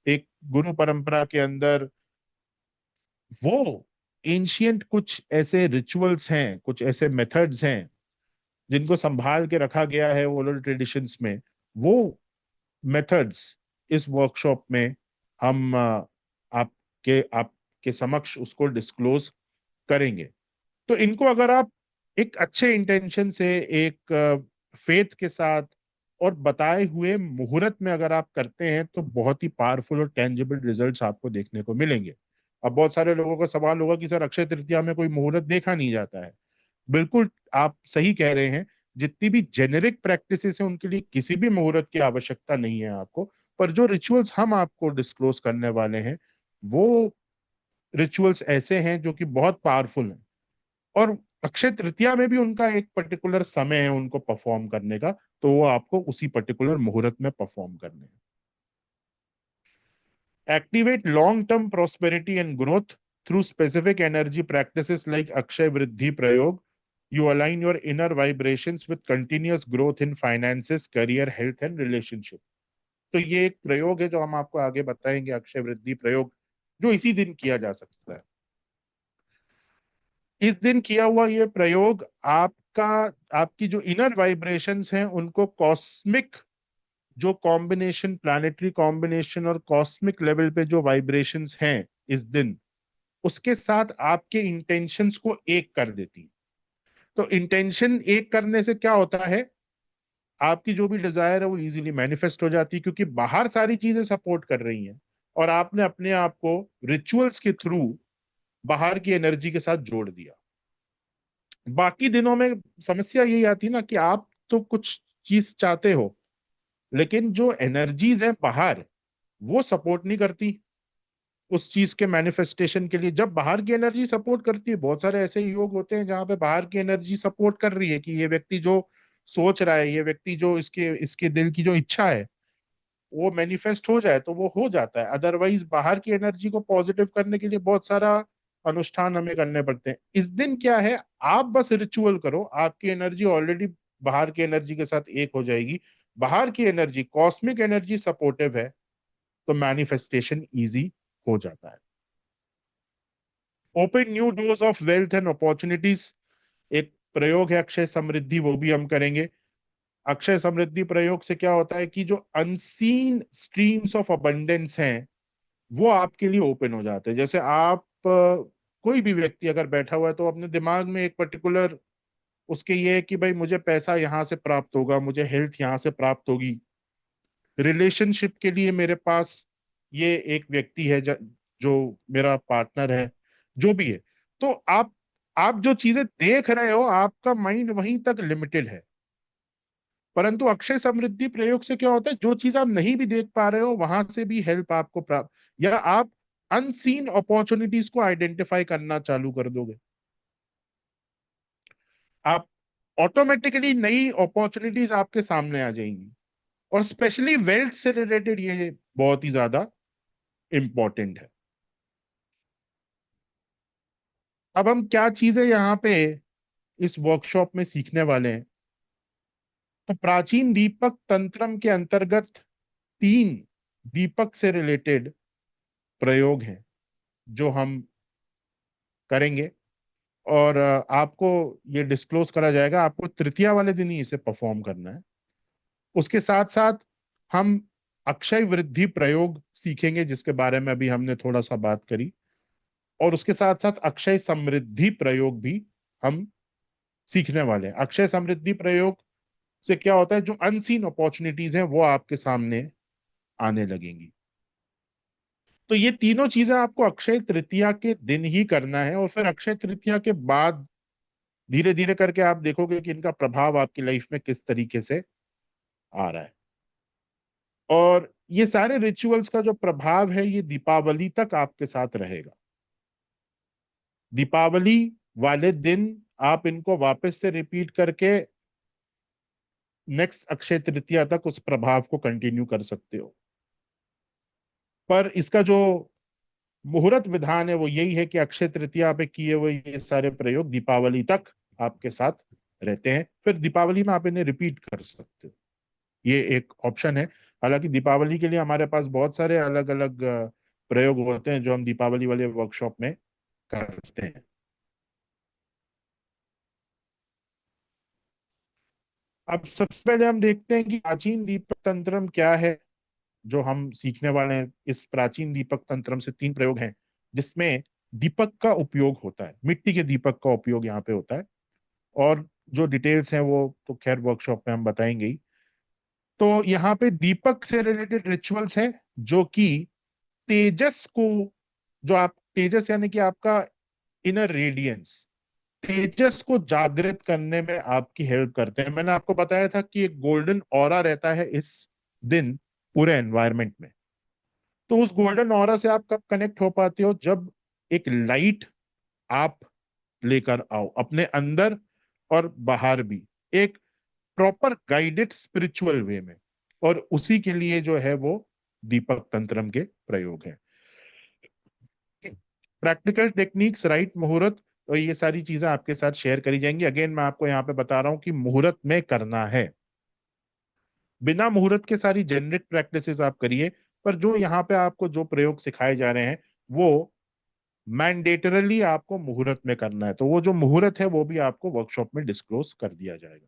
एक गुरु परंपरा के अंदर, वो एंशियंट कुछ ऐसे रिचुअल्स हैं, कुछ ऐसे मेथड्स हैं जिनको संभाल के रखा गया है ओरल ट्रेडिशंस में। वो मेथड्स इस वर्कशॉप में हम आपके समक्ष उसको डिस्क्लोज करेंगे। तो इनको अगर आप एक अच्छे इंटेंशन से, एक फेथ के साथ और बताए हुए मुहूर्त में अगर आप करते हैं, तो बहुत ही पावरफुल और टेंजिबल रिजल्ट्स आपको देखने को मिलेंगे। अब बहुत सारे लोगों का सवाल होगा कि सर, अक्षय तृतीया में कोई मुहूर्त देखा नहीं जाता है। बिल्कुल आप सही कह रहे हैं, जितनी भी जेनेरिक प्रैक्टिसेस हैं उनके लिए किसी भी मुहूर्त की आवश्यकता नहीं है आपको, पर जो रिचुअल्स हम आपको डिस्क्लोज करने वाले हैं वो रिचुअल्स ऐसे हैं जो कि बहुत पावरफुल हैं, और अक्षय तृतीया में भी उनका एक पर्टिकुलर समय है उनको परफॉर्म करने का, तो वो आपको उसी पर्टिकुलर मुहूर्त में परफॉर्म करने हैं। Activate long-term prosperity and growth through specific energy practices like Akshay Vriddhi Prayog. You align your inner vibrations with continuous growth in finances, career, health and relationship. तो ये एक प्रयोग है जो हम आपको आगे बताएंगे, अक्षय वृद्धि प्रयोग, जो इसी दिन किया जा सकता है। इस दिन किया हुआ ये प्रयोग आपका, आपकी जो इनर वाइब्रेशंस हैं उनको कॉस्मिक जो कॉम्बिनेशन, प्लैनेटरी कॉम्बिनेशन और कॉस्मिक लेवल पे जो वाइब्रेशंस हैं इस दिन, उसके साथ आपके इंटेंशंस को एक कर देती। तो इंटेंशन एक करने से क्या होता है, आपकी जो भी डिजायर है वो इजीली मैनिफेस्ट हो जाती है, क्योंकि बाहर सारी चीजें सपोर्ट कर रही हैं और आपने अपने आप को रिचुअल्स के थ्रू बाहर की एनर्जी के साथ जोड़ दिया। बाकी दिनों में समस्या यही आती है ना कि आप तो कुछ चीज चाहते हो, लेकिन जो एनर्जीज है बाहर वो सपोर्ट नहीं करती उस चीज के मैनिफेस्टेशन के लिए। जब बाहर की एनर्जी सपोर्ट करती है, बहुत सारे ऐसे योग होते हैं जहां पे बाहर की एनर्जी सपोर्ट कर रही है कि ये व्यक्ति जो सोच रहा है, ये व्यक्ति जो इसके इसके दिल की जो इच्छा है वो मैनिफेस्ट हो जाए, तो वो हो जाता है। अदरवाइज बाहर की एनर्जी को पॉजिटिव करने के लिए बहुत सारा अनुष्ठान हमें करने पड़ते हैं। इस दिन क्या है, आप बस रिचुअल करो, आपकी एनर्जी ऑलरेडी बाहर की एनर्जी के साथ एक हो जाएगी। बाहर की एनर्जी, कॉस्मिक एनर्जी सपोर्टिव है, तो मैनिफेस्टेशन इजी हो जाता है। Open new doors of wealth and opportunities, एक प्रयोग है अक्षय समृद्धि, वो भी हम करेंगे। अक्षय समृद्धि प्रयोग से क्या होता है कि जो अनसीन स्ट्रीम्स ऑफ अबंडेंस हैं वो आपके लिए ओपन हो जाते हैं। जैसे आप कोई भी व्यक्ति अगर बैठा हुआ है तो अपने दिमाग में एक पर्टिकुलर उसके ये है कि भाई मुझे पैसा यहाँ से प्राप्त होगा, मुझे हेल्थ यहाँ से प्राप्त होगी, रिलेशनशिप के लिए मेरे पास ये एक व्यक्ति है जो मेरा पार्टनर है, जो भी है। तो आप जो चीजें देख रहे हो आपका माइंड वहीं तक लिमिटेड है। परंतु अक्षय समृद्धि प्रयोग से क्या होता है, जो चीज आप नहीं भी देख पा रहे हो वहां से भी हेल्प आपको प्राप्त, या आप अनसीन अपॉर्चुनिटीज को आइडेंटिफाई करना चालू कर दोगे। आप ऑटोमेटिकली नई अपॉर्चुनिटीज आपके सामने आ जाएंगी। और स्पेशली वेल्थ से रिलेटेड ये बहुत ही ज्यादा इंपॉर्टेंट है। अब हम क्या चीजें यहाँ पे इस वर्कशॉप में सीखने वाले हैं, तो प्राचीन दीपक तंत्रम के अंतर्गत 3 दीपक से रिलेटेड प्रयोग हैं जो हम करेंगे। और आपको ये डिस्क्लोज करा जाएगा, आपको तृतीया वाले दिन ही इसे परफॉर्म करना है। उसके साथ साथ हम अक्षय वृद्धि प्रयोग सीखेंगे जिसके बारे में अभी हमने थोड़ा सा बात करी, और उसके साथ साथ अक्षय समृद्धि प्रयोग भी हम सीखने वाले हैं। अक्षय समृद्धि प्रयोग से क्या होता है, जो अनसीन अपॉर्चुनिटीज हैं वो आपके सामने आने लगेंगी। तो ये तीनों चीजें आपको अक्षय तृतीया के दिन ही करना है, और फिर अक्षय तृतीया के बाद धीरे धीरे करके आप देखोगे कि इनका प्रभाव आपकी लाइफ में किस तरीके से आ रहा है। और ये सारे रिचुअल्स का जो प्रभाव है ये दीपावली तक आपके साथ रहेगा। दीपावली वाले दिन आप इनको वापस से रिपीट करके नेक्स्ट अक्षय तृतीया तक उस प्रभाव को कंटिन्यू कर सकते हो। पर इसका जो मुहूर्त विधान है वो यही है कि अक्षय तृतीया पे किए हुए ये सारे प्रयोग दीपावली तक आपके साथ रहते हैं, फिर दीपावली में आप इन्हें रिपीट कर सकते हो। ये एक ऑप्शन है। हालांकि दीपावली के लिए हमारे पास बहुत सारे अलग अलग प्रयोग होते हैं जो हम दीपावली वाले वर्कशॉप में करते हैं। अब सबसे पहले हम देखते हैं कि प्राचीन दीपक तंत्रम क्या है जो हम सीखने वाले हैं। इस प्राचीन दीपक तंत्रम से 3 प्रयोग हैं जिसमें दीपक का उपयोग होता है, मिट्टी के दीपक का उपयोग यहाँ पे होता है। और जो डिटेल्स हैं वो तो खैर वर्कशॉप में हम बताएंगे ही। तो यहाँ पे दीपक से रिलेटेड रिचुअल्स हैं जो कि तेजस को, जो आप तेजस यानी कि आपका इनर रेडियंस, तेजस को जागृत करने में आपकी हेल्प करते हैं। मैंने आपको बताया था कि एक गोल्डन ऑरा रहता है इस दिन पूरे एनवायरनमेंट में। तो उस गोल्डन ऑरा से आप कब कनेक्ट हो पाते हो, जब एक लाइट आप लेकर आओ अपने अंदर और बाहर भी, एक प्रॉपर गाइडेड स्पिरिचुअल वे में। और उसी के लिए जो है वो दीपक तंत्रम के प्रयोग है। प्रैक्टिकल टेक्निक्स, राइट मुहूर्त, और ये सारी चीजें आपके साथ शेयर करी जाएंगी। अगेन मैं आपको यहाँ पे बता रहा हूँ कि मुहूर्त में करना है, बिना मुहूर्त के सारी जेनरिक प्रैक्टिसेस आप करिए। पर जो यहाँ पे आपको जो प्रयोग सिखाए जा रहे हैं वो मैंडेटरली आपको मुहूर्त में करना है। तो वो जो मुहूर्त है वो भी आपको वर्कशॉप में डिस्क्लोज कर दिया जाएगा।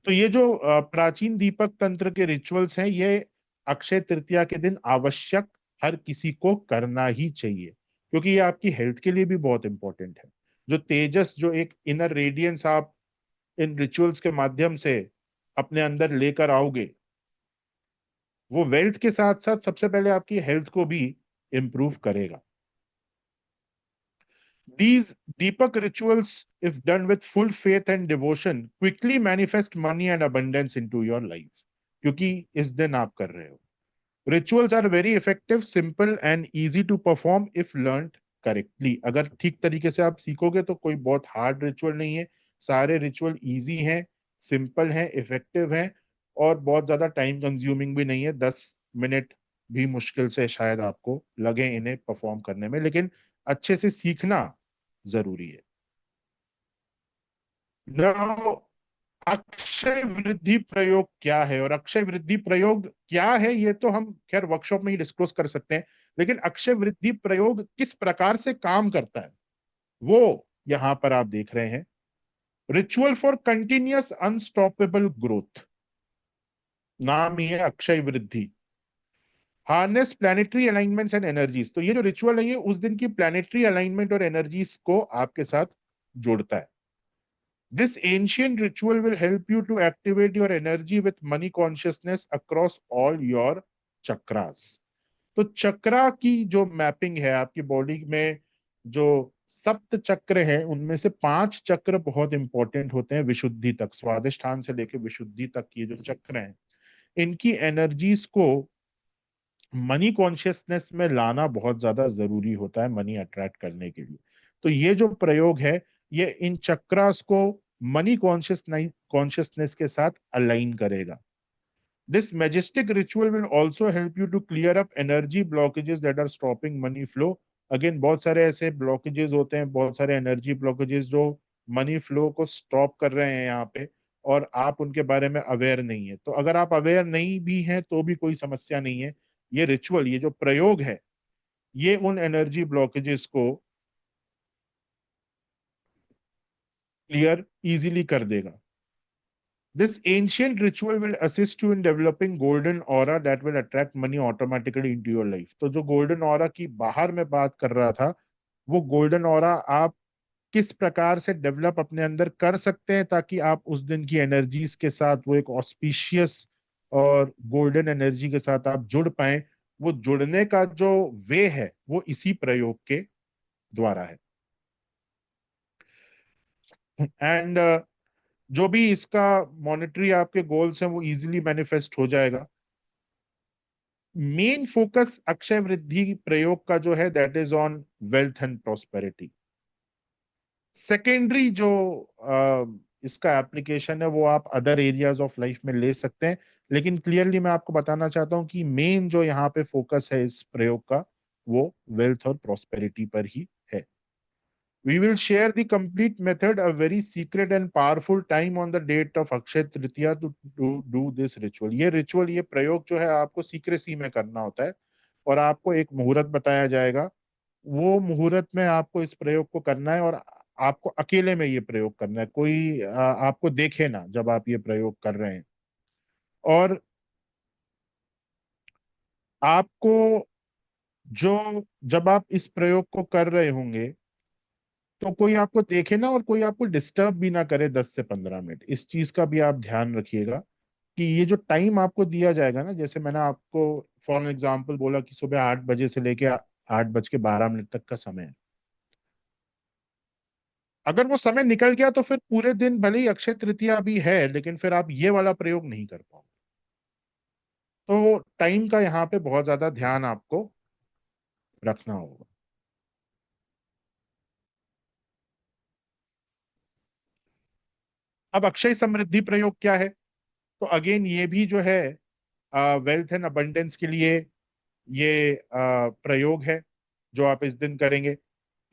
तो ये जो प्राचीन दीपक तंत्र के रिचुअल्स हैं ये अक्षय तृतीया के दिन आवश्यक हर किसी को करना ही चाहिए, क्योंकि ये आपकी हेल्थ के लिए भी बहुत इंपॉर्टेंट है। जो तेजस, जो एक इनर रेडियंस आप इन रिचुअल्स के माध्यम से अपने अंदर लेकर आओगे, वो वेल्थ के साथ साथ सबसे पहले आपकी हेल्थ को भी इंप्रूव करेगा। These Deepak rituals, if done with full faith and devotion, quickly manifest money and abundance into your life. क्योंकि इस दिन आप कर रहे हो। Rituals are very effective, simple and easy to perform if learned correctly. अगर ठीक तरीके से आप सीखोगे तो कोई बहुत हार्ड रिचुअल नहीं है। सारे रिचुअल इजी हैं, सिंपल हैं, इफेक्टिव हैं, और बहुत ज्यादा टाइम कंज्यूमिंग भी नहीं है। 10 मिनट भी मुश्किल से शायद आपको लगे इन्हें परफॉर्म करने में, लेकिन अच्छे से सीखना जरूरी है। Now, अक्षय वृद्धि प्रयोग क्या है और अक्षय वृद्धि प्रयोग क्या है ये तो हम खैर वर्कशॉप में ही डिस्क्लोज कर सकते हैं, लेकिन अक्षय वृद्धि प्रयोग किस प्रकार से काम करता है वो यहां पर आप देख रहे हैं। Ritual for continuous unstoppable growth, नाम ही है अक्षय वृद्धि। Harness planetary alignments and energies, तो ये जो रिचुअल है ये उस दिन की प्लैनेटरी अलाइनमेंट और एनर्जीज को आपके साथ जोड़ता है। This ancient ritual will help you to activate your energy with money consciousness across all your chakras. तो चक्रा की जो मैपिंग है आपकी बॉडी में, जो सप्त चक्र हैं उनमें से 5 चक्र बहुत इंपॉर्टेंट होते हैं विशुद्धि तक, स्वादिष्ठान से लेकर विशुद्धि तक ये जो चक्र हैं इनकी एनर्जीज को मनी कॉन्शियसनेस में लाना बहुत ज्यादा जरूरी होता है मनी अट्रैक्ट करने के लिए। तो ये जो प्रयोग है ये इन चक्रास को मनी कॉन्शियसनेस के साथ अलाइन करेगा। This majestic ritual will also help you to clear up energy blockages that are stopping money flow. Again बहुत सारे ऐसे ब्लॉकेजेस होते हैं, बहुत सारे एनर्जी ब्लॉकेजेस जो मनी फ्लो को स्टॉप कर रहे हैं यहाँ पे, और आप उनके बारे में अवेयर नहीं है। तो अगर आप अवेयर नहीं भी हैं तो भी कोई समस्या नहीं है, ये रिचुअल, ये जो प्रयोग है ये उन एनर्जी ब्लॉकेजेस को क्लियर इजीली कर देगा। This ancient ritual will assist you in developing golden aura that will attract money automatically into your life. तो जो golden aura की बाहर में बात कर रहा था, वो golden aura आप किस प्रकार से डेवलप अपने अंदर कर सकते हैं ताकि आप उस दिन की एनर्जीज के साथ वो एक ऑस्पिशियस और गोल्डन एनर्जी के साथ आप जुड़ पाए, वो जुड़ने का जो वे है वो इसी प्रयोग के द्वारा है। एंड जो भी इसका मॉनेटरी आपके गोल्स हैं वो इजीली मैनिफेस्ट हो जाएगा। मेन फोकस अक्षय वृद्धि प्रयोग का जो है that is on wealth and prosperity. Secondary जो इसका एप्लीकेशन है वो आप अदर एरियाज ऑफ लाइफ में ले सकते हैं, लेकिन क्लियरली मैं आपको बताना चाहता हूं कि मेन जो यहाँ पे फोकस है इस प्रयोग का वो वेल्थ और प्रॉस्पेरिटी पर ही है। We will share the complete method, a very secret and powerful time on the date of Akshay Tritiya to do this ritual. ये रिचुअल, ये प्रयोग जो है आपको सीक्रेसी में करना होता है और आपको एक मुहूर्त बताया जाएगा। वो मुहूर्त में आपको इस प्रयोग को करना है और आपको अकेले में ये प्रयोग करना है, कोई आपको देखे ना जब आप ये प्रयोग कर रहे हैं। और आपको जो जब आप इस प्रयोग को कर रहे होंगे तो कोई आपको देखे ना और कोई आपको डिस्टर्ब भी ना करे 10 से 15 मिनट, इस चीज का भी आप ध्यान रखिएगा कि ये जो टाइम आपको दिया जाएगा ना, जैसे मैंने आपको फॉर एग्जांपल बोला कि सुबह 8 बजे से लेके 8:12 तक का समय है। अगर वो समय निकल गया तो फिर पूरे दिन, भले ही अक्षय तृतीया भी है, लेकिन फिर आप ये वाला प्रयोग नहीं कर पाओगे। तो टाइम का यहाँ पे बहुत ज्यादा ध्यान आपको रखना होगा। अब अक्षय समृद्धि प्रयोग क्या है? तो अगेन ये भी जो है वेल्थ एंड अबंडेंस के लिए ये प्रयोग है जो आप इस दिन करेंगे।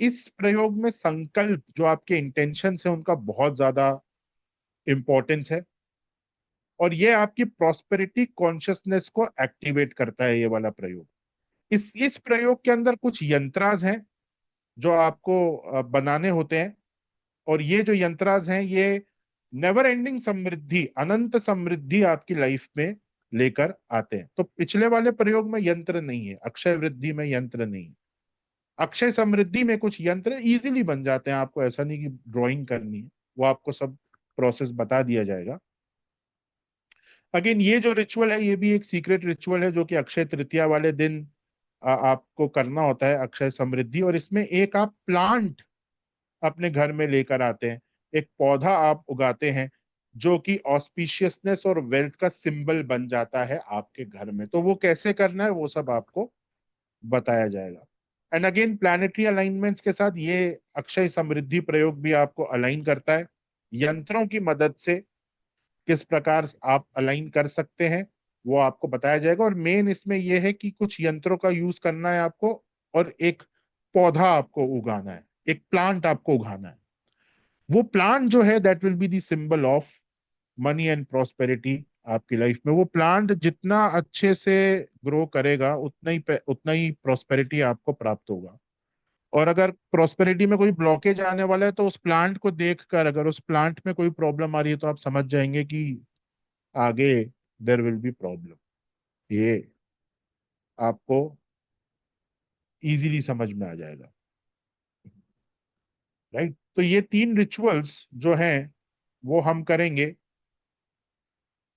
इस प्रयोग में संकल्प, जो आपके इंटेंशन है, उनका बहुत ज्यादा इंपॉर्टेंस है और ये आपकी प्रॉस्पेरिटी कॉन्शियसनेस को एक्टिवेट करता है ये वाला प्रयोग। इस प्रयोग के अंदर कुछ यंत्राज हैं जो आपको बनाने होते हैं और ये जो यंत्राज हैं ये नेवर एंडिंग समृद्धि, अनंत समृद्धि आपकी लाइफ में लेकर आते हैं। तो पिछले वाले प्रयोग में यंत्र नहीं है, अक्षय वृद्धि में यंत्र नहीं है। अक्षय समृद्धि में कुछ यंत्र इजीली बन जाते हैं, आपको ऐसा नहीं कि ड्राइंग करनी है, वो आपको सब प्रोसेस बता दिया जाएगा। अगेन ये जो रिचुअल है ये भी एक सीक्रेट रिचुअल है जो कि अक्षय तृतीया वाले दिन आपको करना होता है, अक्षय समृद्धि। और इसमें एक आप प्लांट अपने घर में लेकर आते हैं, एक पौधा आप उगाते हैं जो कि ऑस्पिशियसनेस और वेल्थ का सिंबल बन जाता है आपके घर में। तो वो कैसे करना है वो सब आपको बताया जाएगा। एंड अगेन प्लैनेटरी अलाइनमेंट्स के साथ ये अक्षय समृद्धि प्रयोग भी आपको अलाइन करता है। यंत्रों की मदद से किस प्रकार आप अलाइन कर सकते हैं वो आपको बताया जाएगा। और मेन इसमें यह है कि कुछ यंत्रों का यूज करना है आपको और एक पौधा आपको उगाना है, एक प्लांट आपको उगाना है। वो प्लांट जो है that will be the symbol of money and prosperity आपकी लाइफ में। वो प्लांट जितना अच्छे से ग्रो करेगा उतना ही प्रॉस्पेरिटी आपको प्राप्त होगा। और अगर प्रॉस्पेरिटी में कोई ब्लॉकेज आने वाला है तो उस प्लांट को देखकर, अगर उस प्लांट में कोई प्रॉब्लम आ रही है तो आप समझ जाएंगे कि आगे देर विल बी प्रॉब्लम। ये आपको इजीली समझ में आ जाएगा। राइट, तो ये 3 रिचुअल्स जो हैं वो हम करेंगे।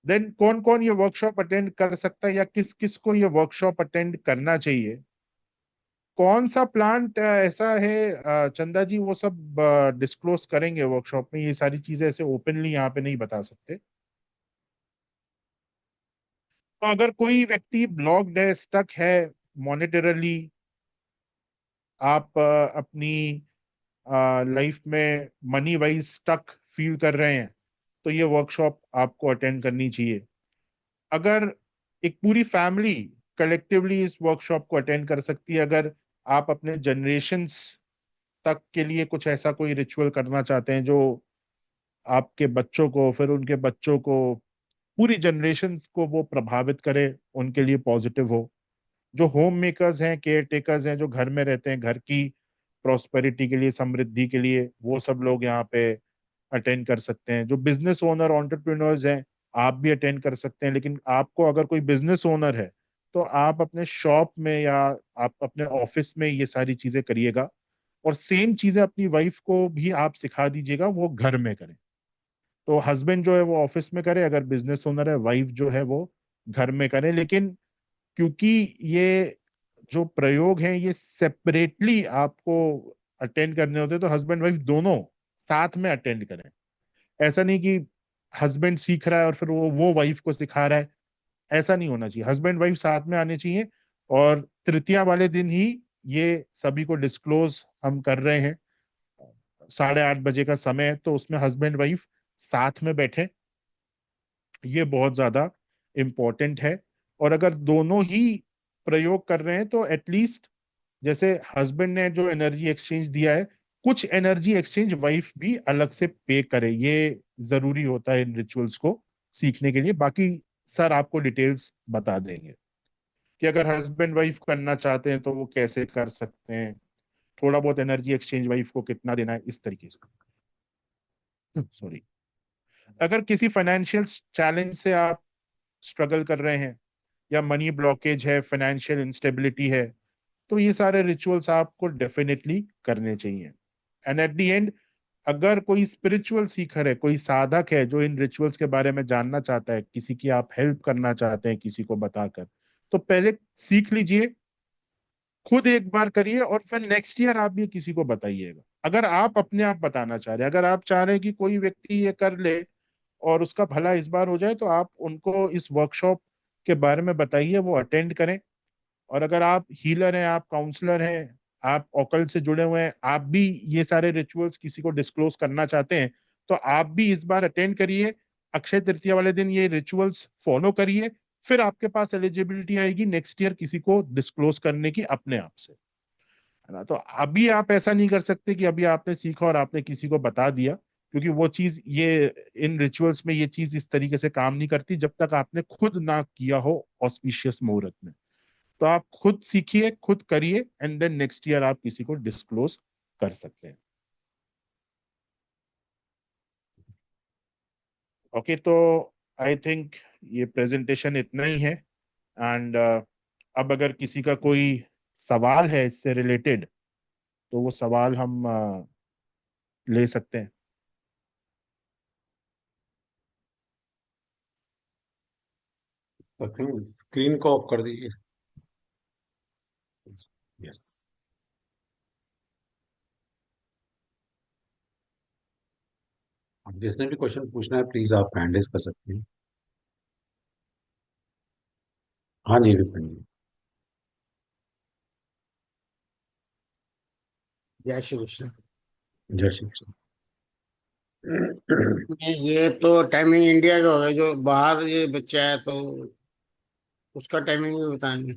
देन कौन कौन ये वर्कशॉप अटेंड कर सकता है या किस किस को ये वर्कशॉप अटेंड करना चाहिए? कौन सा प्लांट ऐसा है, चंदा जी, वो सब डिस्क्लोज करेंगे वर्कशॉप में। ये सारी चीजें ऐसे ओपनली यहाँ पे नहीं बता सकते। तो अगर कोई व्यक्ति ब्लॉक्ड है, स्टक है मॉनेटरली, आप अपनी लाइफ में मनी वाइज स्टक फील कर रहे हैं, तो ये वर्कशॉप आपको अटेंड करनी चाहिए। अगर एक पूरी फैमिली कलेक्टिवली इस वर्कशॉप को अटेंड कर सकती है, अगर आप अपने जनरेशन्स तक के लिए कुछ ऐसा कोई रिचुअल करना चाहते हैं जो आपके बच्चों को, फिर उनके बच्चों को, पूरी जनरेशन को वो प्रभावित करे, उनके लिए पॉजिटिव हो। जो होम मेकर्स हैं, केयर टेकर्स हैं, जो घर में रहते हैं, घर की प्रॉस्पेरिटी के लिए, समृद्धि के लिए, वो सब लोग यहाँ पे अटेंड कर सकते हैं। जो बिजनेस ओनर, एंटरप्रेन्योर्स हैं, आप भी अटेंड कर सकते हैं। लेकिन आपको, अगर कोई बिजनेस ओनर है, तो आप अपने शॉप में या आप अपने ऑफिस में ये सारी चीजें करिएगा। और सेम चीजें अपनी वाइफ को भी आप सिखा दीजिएगा, वो घर में करें। तो हस्बैंड जो है वो ऑफिस में करे, अगर बिजनेस ओनर है, वाइफ जो है वो घर में करे। लेकिन क्योंकि ये जो प्रयोग हैं ये सेपरेटली आपको अटेंड करने होते हैं, तो हस्बैंड वाइफ दोनों साथ में अटेंड करें। ऐसा नहीं कि हस्बैंड सीख रहा है और फिर वो वाइफ को सिखा रहा है। ऐसा नहीं होना चाहिए, हस्बैंड वाइफ साथ में आने चाहिए। और तृतीया वाले दिन ही ये सभी को डिस्क्लोज हम कर रहे हैं। 8:30 बजे का समय है, तो उसमें हस्बैंड वाइफ साथ में बैठे, ये बहुत ज्यादा इम्पोर्टेंट है। और अगर दोनों ही प्रयोग कर रहे हैं तो एटलीस्ट, जैसे हस्बैंड ने जो एनर्जी एक्सचेंज दिया है, कुछ एनर्जी एक्सचेंज वाइफ भी अलग से पे करे। ये जरूरी होता है इन रिचुअल्स को सीखने के लिए। बाकी सर आपको डिटेल्स बता देंगे कि अगर हस्बैंड वाइफ करना चाहते हैं तो वो कैसे कर सकते हैं, थोड़ा बहुत एनर्जी एक्सचेंज वाइफ को कितना देना है, इस तरीके से। सॉरी। अगर किसी फाइनेंशियल चैलेंज से आप स्ट्रगल कर रहे हैं, या मनी ब्लॉकेज है, फाइनेंशियल इंस्टेबिलिटी है, तो ये सारे रिचुअल्स आपको डेफिनेटली करने चाहिए। एंड एट द एंड, अगर कोई स्पिरिचुअल सीखर है, कोई साधक है जो इन रिचुअल्स के बारे में जानना चाहता है, किसी की आप हेल्प करना चाहते हैं किसी को बताकर, तो पहले सीख लीजिए, खुद एक बार करिए, और फिर नेक्स्ट ईयर आप भी किसी को बताइएगा। अगर आप अपने आप बताना चाह रहे हैं, अगर आप चाह रहे हैं कि कोई व्यक्ति ये कर ले और उसका भला इस बार हो जाए, तो आप उनको इस वर्कशॉप के बारे में बताइए, वो अटेंड करें। और अगर आप हीलर हैं, आप काउंसलर हैं, आप ऑकल्ट से जुड़े हुए हैं, आप भी ये सारे रिचुअल्स किसी को डिस्क्लोज करना चाहते हैं, तो आप भी इस बार अटेंड करिए। अक्षय तृतीया वाले दिन ये रिचुअल्स फॉलो करिए, फिर आपके पास एलिजिबिलिटी आएगी नेक्स्ट ईयर किसी को डिस्क्लोज करने की अपने आप से, है ना। तो अभी आप ऐसा नहीं कर सकते कि अभी आपने सीखा और आपने किसी को बता दिया, क्योंकि वो चीज, ये इन रिचुअल्स में ये चीज इस तरीके से काम नहीं करती जब तक आपने खुद ना किया हो ऑस्पिशियस मुहूर्त में। तो आप खुद सीखिए, खुद करिए, एंड देन नेक्स्ट ईयर आप किसी को डिस्क्लोज कर सकते हैं। ओके, तो आई थिंक ये प्रेजेंटेशन इतना ही है। एंड अब अगर किसी का कोई सवाल है इससे रिलेटेड, तो वो सवाल हम ले सकते हैं। स्क्रीन को ऑफ कर दीजिए। यस। अब जिसने भी क्वेश्चन पूछना है प्लीज आप हैंड रेज कर सकते हैं। हाँ जी, विपिन जी। जय श्री कृष्ण। जय श्री कृष्ण। ये तो टाइमिंग इंडिया का होगा, जो बाहर ये बच्चा है तो उसका टाइमिंग भी बताएंगे।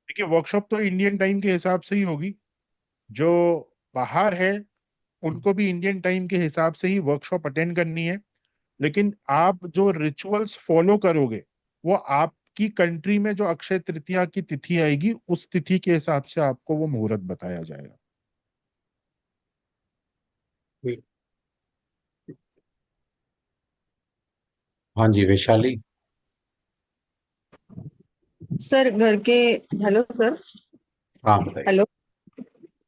देखिए, वर्कशॉप तो इंडियन टाइम के हिसाब से ही होगी। जो बाहर है उनको भी इंडियन टाइम के हिसाब से ही वर्कशॉप अटेंड करनी है, लेकिन आप जो रिचुअल्स फॉलो करोगे वो आपकी कंट्री में जो अक्षय तृतीया की तिथि आएगी उस तिथि के हिसाब से आपको वो मुहूर्त बताया जाएगा। ठीक। हाँ जी, वैशाली। सर घर के हेलो सर। हाँ बताइए। हेलो।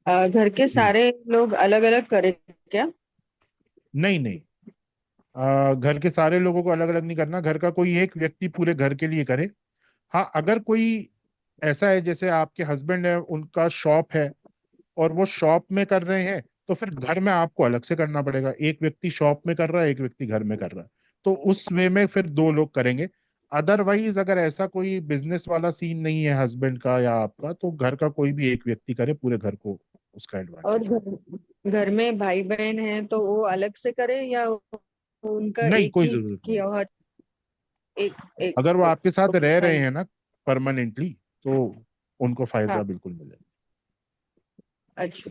घर के हम्म, सारे लोग अलग अलग करें क्या? नहीं नहीं, घर के सारे लोगों को अलग अलग नहीं करना, घर का कोई एक व्यक्ति पूरे घर के लिए करे। हाँ, अगर कोई ऐसा है जैसे आपके हस्बैंड है, उनका शॉप है और वो शॉप में कर रहे हैं, तो फिर घर में आपको अलग से करना पड़ेगा। एक व्यक्ति शॉप में कर रहा है, एक व्यक्ति घर में कर रहा है, तो उस वे में फिर दो लोग करेंगे। अदरवाइज अगर ऐसा कोई बिजनेस वाला सीन नहीं है हस्बैंड का या आपका, तो घर का कोई भी एक व्यक्ति करे, पूरे घर को उसका और एडवांटेज। घर में भाई बहन हैं तो वो अलग से करें या उनका नहीं, एक कोई ही जरूरत नहीं। किया हुआ एक एक अगर वो आपके साथ रह रहे भाई। हैं ना परमानेंटली, तो उनको फायदा हाँ। बिल्कुल मिलेगा। अच्छा।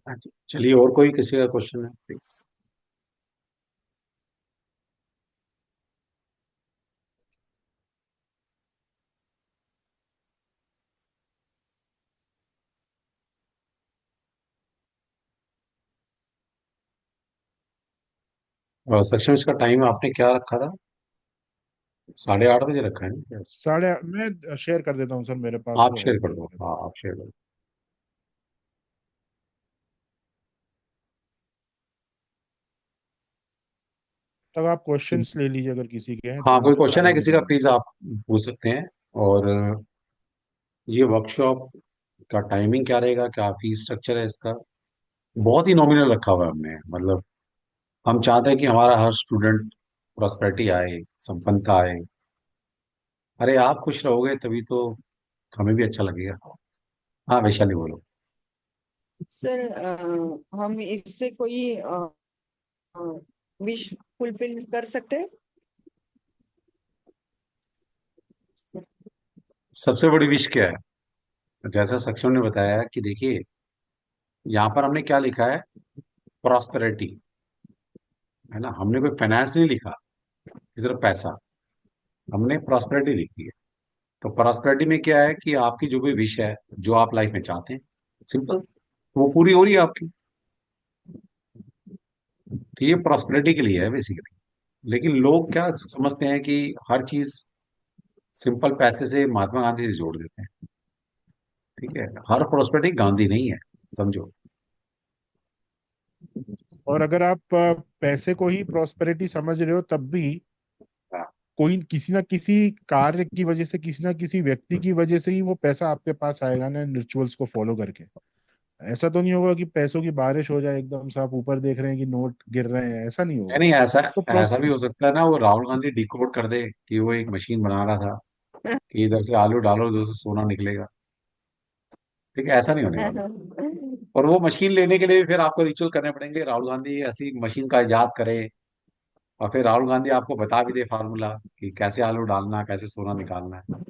हाँ जी। चलिए, और कोई किसी का क्वेश्चन है प्लीज। और सेक्शन का टाइम आपने क्या रखा था? 8:30 बजे रखा है ना क्या? साढ़े, मैं शेयर कर देता हूँ सर, मेरे पास आप वो है शेयर ही कर है दो, मेरे हाँ पास। आप शेयर कर दो। तब आप क्वेश्चंस ले लीजिए, अगर किसी के हैं तो हाँ, मैं कोई उसको क्वेश्चन है आगे किसी का बढ़ाऊँ। प्लीज आप पूछ सकते हैं। और ये वर्कशॉप का टाइमिंग क्या रहेगा, क्या फीस स्ट्रक्चर है इसका? बहुत ही नॉमिनल रखा हुआ है हमने, मतलब हम चाहते हैं कि हमारा हर स्टूडेंट प्रॉस्पेरिटी आए, संपन्नता आए। अरे आप खुश रहोगे तभी तो हमें भी अच्छा लगेगा। हाँ वैशाली बोलो। सर हम इससे कोई विश फुलफिल कर सकते हैं? सबसे बड़ी विश क्या है? जैसा सक्षम ने बताया कि देखिए, यहाँ पर हमने क्या लिखा है, प्रॉस्पेरिटी, है ना। हमने कोई फाइनेंस नहीं लिखा कि सिर्फ पैसा, हमने प्रॉस्पेरिटी लिखी है। तो प्रॉस्पेरिटी में क्या है कि आपकी जो भी विश है, जो आप लाइफ में चाहते हैं, सिंपल, वो पूरी हो रही है आपकी। तो ये प्रॉस्पेरिटी के लिए है बेसिकली। लेकिन लोग क्या समझते हैं कि हर चीज सिंपल पैसे से, महात्मा गांधी से जोड़ देते हैं। ठीक है, हर प्रॉस्पेरिटी गांधी नहीं है, समझो। और अगर आप पैसे को ही प्रॉस्पेरिटी समझ रहे हो, तब भी हाँ, कोई किसी ना किसी कार्य की वजह से, किसी ना किसी व्यक्ति की वजह से ही वो पैसा आपके पास आएगा ना, रिचुअल्स को फॉलो करके। ऐसा तो नहीं होगा कि पैसों की बारिश हो जाए एकदम से, आप ऊपर देख रहे हैं कि नोट गिर रहे हैं, ऐसा नहीं नहीं होगा। नहीं, ऐसा तो ऐसा भी हो सकता है ना, वो राहुल गांधी डिकोड कर दे कि वो एक मशीन बना रहा था कि इधर से आलू डालो, उधर से सोना निकलेगा। ठीक है, ऐसा नहीं होने वाला। और वो मशीन लेने के लिए भी फिर आपको रिचुअल करने पड़ेंगे, राहुल गांधी ऐसी मशीन का इजाद करे, और फिर राहुल गांधी आपको बता भी दे फार्मूला कि कैसे आलू डालना है, कैसे सोना निकालना है।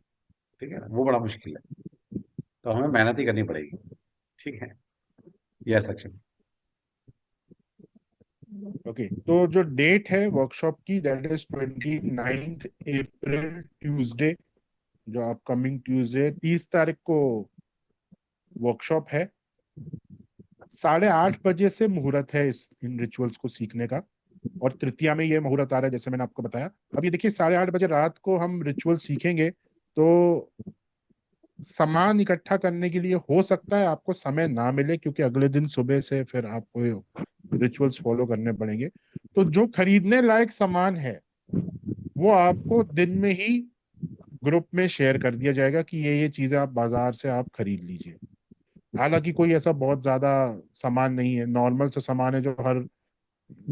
ठीक है, वो बड़ा मुश्किल है। तो हमें मेहनत ही करनी पड़ेगी। ठीक है, यह सेक्शन। ओके, तो जो डेट है वर्कशॉप की, दैट इज 29 अप्रैल, ट्यूसडे, जो अपकमिंग ट्यूसडे 30 तारीख को वर्कशॉप है। 8:30 बजे से मुहूर्त है इस इन रिचुअल्स को सीखने का। और तृतीया में ये मुहूर्त आ रहा है, जैसे मैंने आपको बताया। अब ये देखिए, 8:30 बजे रात को हम रिचुअल सीखेंगे, तो सामान इकट्ठा करने के लिए हो सकता है आपको समय ना मिले, क्योंकि अगले दिन सुबह से फिर आपको रिचुअल्स फॉलो करने पड़ेंगे। तो जो खरीदने लायक सामान है वो आपको दिन में ही ग्रुप में शेयर कर दिया जाएगा कि ये चीजें आप बाजार से आप खरीद लीजिए। हालांकि कोई ऐसा बहुत ज्यादा सामान नहीं है, नॉर्मल सा सामान है जो हर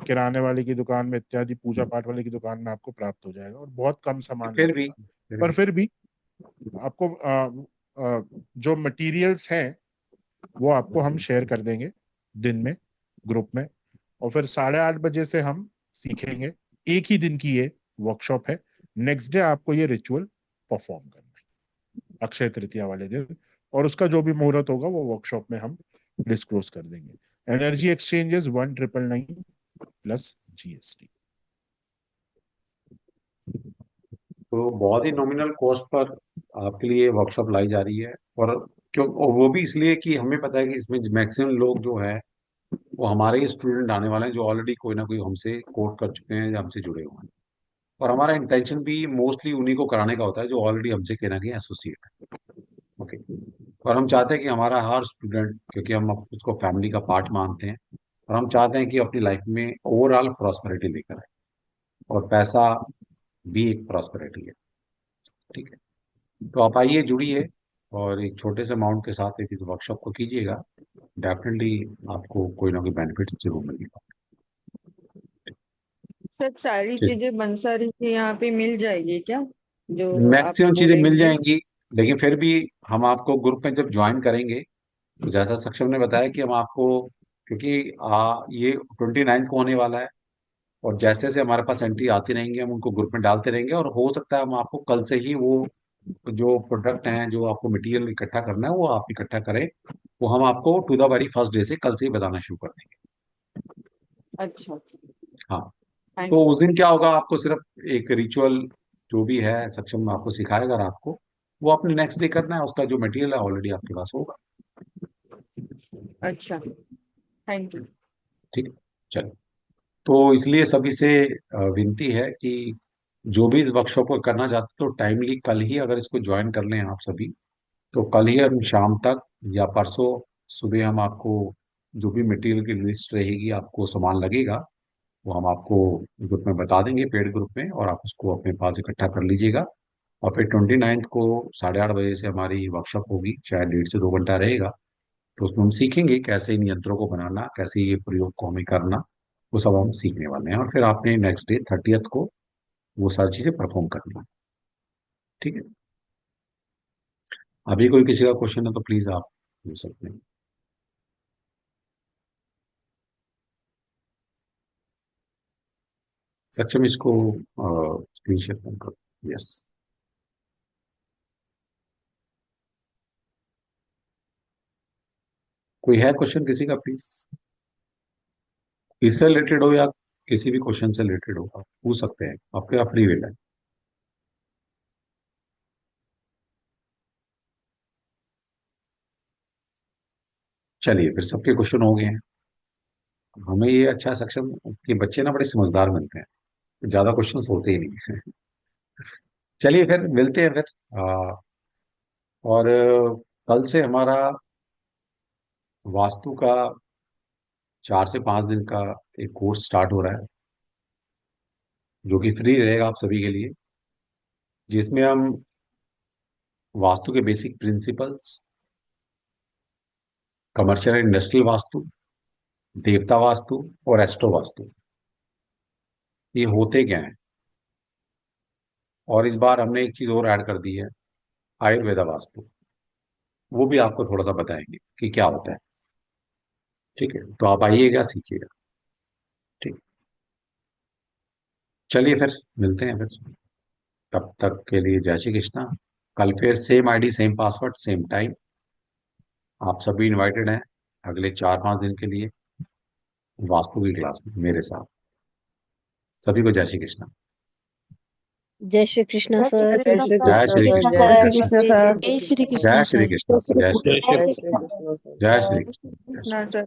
किराने वाले की दुकान में इत्यादि, पूजा पाठ वाले की दुकान में आपको प्राप्त हो जाएगा, और बहुत कम सामान फिर भी लगेगा। फिर पर भी फिर भी आपको जो मटेरियल्स हैं वो आपको हम शेयर कर देंगे दिन में ग्रुप में। और फिर 8:30 बजे से हम सीखेंगे। एक ही दिन की ये वर्कशॉप है। नेक्स्ट डे आपको ये रिचुअल परफॉर्म करना है, अक्षय तृतीया वाले दिन। और उसका जो भी मुहूर्त होगा वो वर्कशॉप में हम डिस्क्लोज कर देंगे। Energy exchanges 1999 plus GST। तो बहुत ही नॉमिनल कॉस्ट पर आपके लिए वर्कशॉप लाई जा रही है। और वो भी इसलिए कि हमें पता है कि इसमें मैक्सिमम लोग जो है वो हमारे ही स्टूडेंट आने वाले हैं, जो ऑलरेडी कोई ना कोई हमसे कोर्स कर चुके हैं या हमसे जुड़े हुए हैं। और हमारा इंटेंशन भी मोस्टली उन्हीं को कराने का होता है जो ऑलरेडी हमसे कहना कि एसोसिएट है। ओके। और हम चाहते हैं कि हमारा हर स्टूडेंट, क्योंकि हम उसको फैमिली का पार्ट मानते हैं, और हम चाहते हैं कि अपनी लाइफ में ओवरऑल प्रॉस्पेरिटी लेकर आए। और पैसा भी एक प्रॉस्पेरिटी है। ठीक है। तो आप आइए, जुड़िए, और एक छोटे से अमाउंट के साथ एक इस वर्कशॉप को कीजिएगा। डेफिनेटली आपको कोई ना कोई बेनिफिट जरूर मिलेगा। सर सारी ठीक। चीजें बंसारी के यहाँ पे मिल जाएगी क्या, जो आप मैक्सिमम चीजें मिल बोलेंगे? जाएंगी, लेकिन फिर भी हम आपको ग्रुप में जब ज्वाइन करेंगे, तो जैसा सक्षम ने बताया कि हम आपको, क्योंकि ये 29 को होने वाला है, और जैसे जैसे हमारे पास एंट्री आती रहेंगी हम उनको ग्रुप में डालते रहेंगे, और हो सकता है हम आपको कल से ही वो जो प्रोडक्ट हैं, जो आपको मटेरियल इकट्ठा करना है, वो आप इकट्ठा करें। वो हम आपको to the very first day से कल से ही बताना शुरू कर देंगे। अच्छा, हाँ। थैंक तो यू। उस दिन क्या होगा, आपको सिर्फ एक रिचुअल जो भी है सक्षम आपको सिखाएगा रात को, वो अपने नेक्स्ट डे करना है। उसका जो मटेरियल है ऑलरेडी आपके पास होगा। अच्छा, थैंक यू। ठीक है। चलो। तो इसलिए सभी से विनती है कि जो भी इस वर्कशॉप को करना चाहते हो, तो टाइमली कल ही अगर इसको ज्वाइन कर लें आप सभी, तो कल ही हम शाम तक या परसों सुबह हम आपको जो भी मटेरियल की लिस्ट रहेगी, आपको सामान लगेगा, वो हम आपको ग्रुप में बता देंगे, पेड ग्रुप में, और आप उसको अपने पास इकट्ठा कर लीजिएगा। और फिर 29 को 8:30 बजे से हमारी वर्कशॉप होगी, शायद 1.5 से 2 घंटा रहेगा। तो उसमें हम सीखेंगे कैसे इन यंत्रों को बनाना, कैसे ये प्रयोग को हमें करना, वो सब हम सीखने वाले हैं। और फिर आपने नेक्स्ट डे 30th को वो सारी चीजें परफॉर्म करनी है। ठीक है। अभी कोई किसी का क्वेश्चन है तो प्लीज आप पूछ सकते हैं। सक्षम इसको स्क्रीन शेयर करो। यस। कोई है क्वेश्चन किसी का, प्लीज? इससे रिलेटेड हो या किसी भी क्वेश्चन से रिलेटेड हो, आप पूछ सकते हैं, आपके यहाँ फ्री वेल है। चलिए, फिर सबके क्वेश्चन हो गए हैं। हमें ये अच्छा सक्षम कि बच्चे ना बड़े समझदार मिलते हैं, ज्यादा क्वेश्चंस होते ही नहीं है। चलिए फिर मिलते हैं फिर। और कल से हमारा वास्तु का 4 से 5 दिन का एक कोर्स स्टार्ट हो रहा है, जो कि फ्री रहेगा आप सभी के लिए, जिसमें हम वास्तु के basic principles, commercial and industrial vastu, देवता वास्तु और एस्ट्रो वास्तु, ये होते क्या हैं। और इस बार हमने एक चीज और ऐड कर दी है, आयुर्वेदा वास्तु। वो भी आपको थोड़ा सा बताएंगे कि क्या होता है। ठीक है। तो आप आइएगा, सीखिएगा। ठीक। चलिए फिर मिलते हैं फिर। तब तक के लिए जय श्री कृष्णा। कल फिर same ID, same password, same time. आप सभी इनवाइटेड हैं अगले 4-5 दिन के लिए वास्तु की क्लास में मेरे साथ। सभी को जय श्री कृष्णा। जय श्री कृष्णा सर। कृष्ण सर। जय श्री कृष्ण। जय जय श्री श्री कृष्ण सर। जय श्री जय कृष्णा श्री सर। कृष्ण। जय श्री जय श्री कृष्ण सर। जय श्री कृष्ण। कृष्णा सर।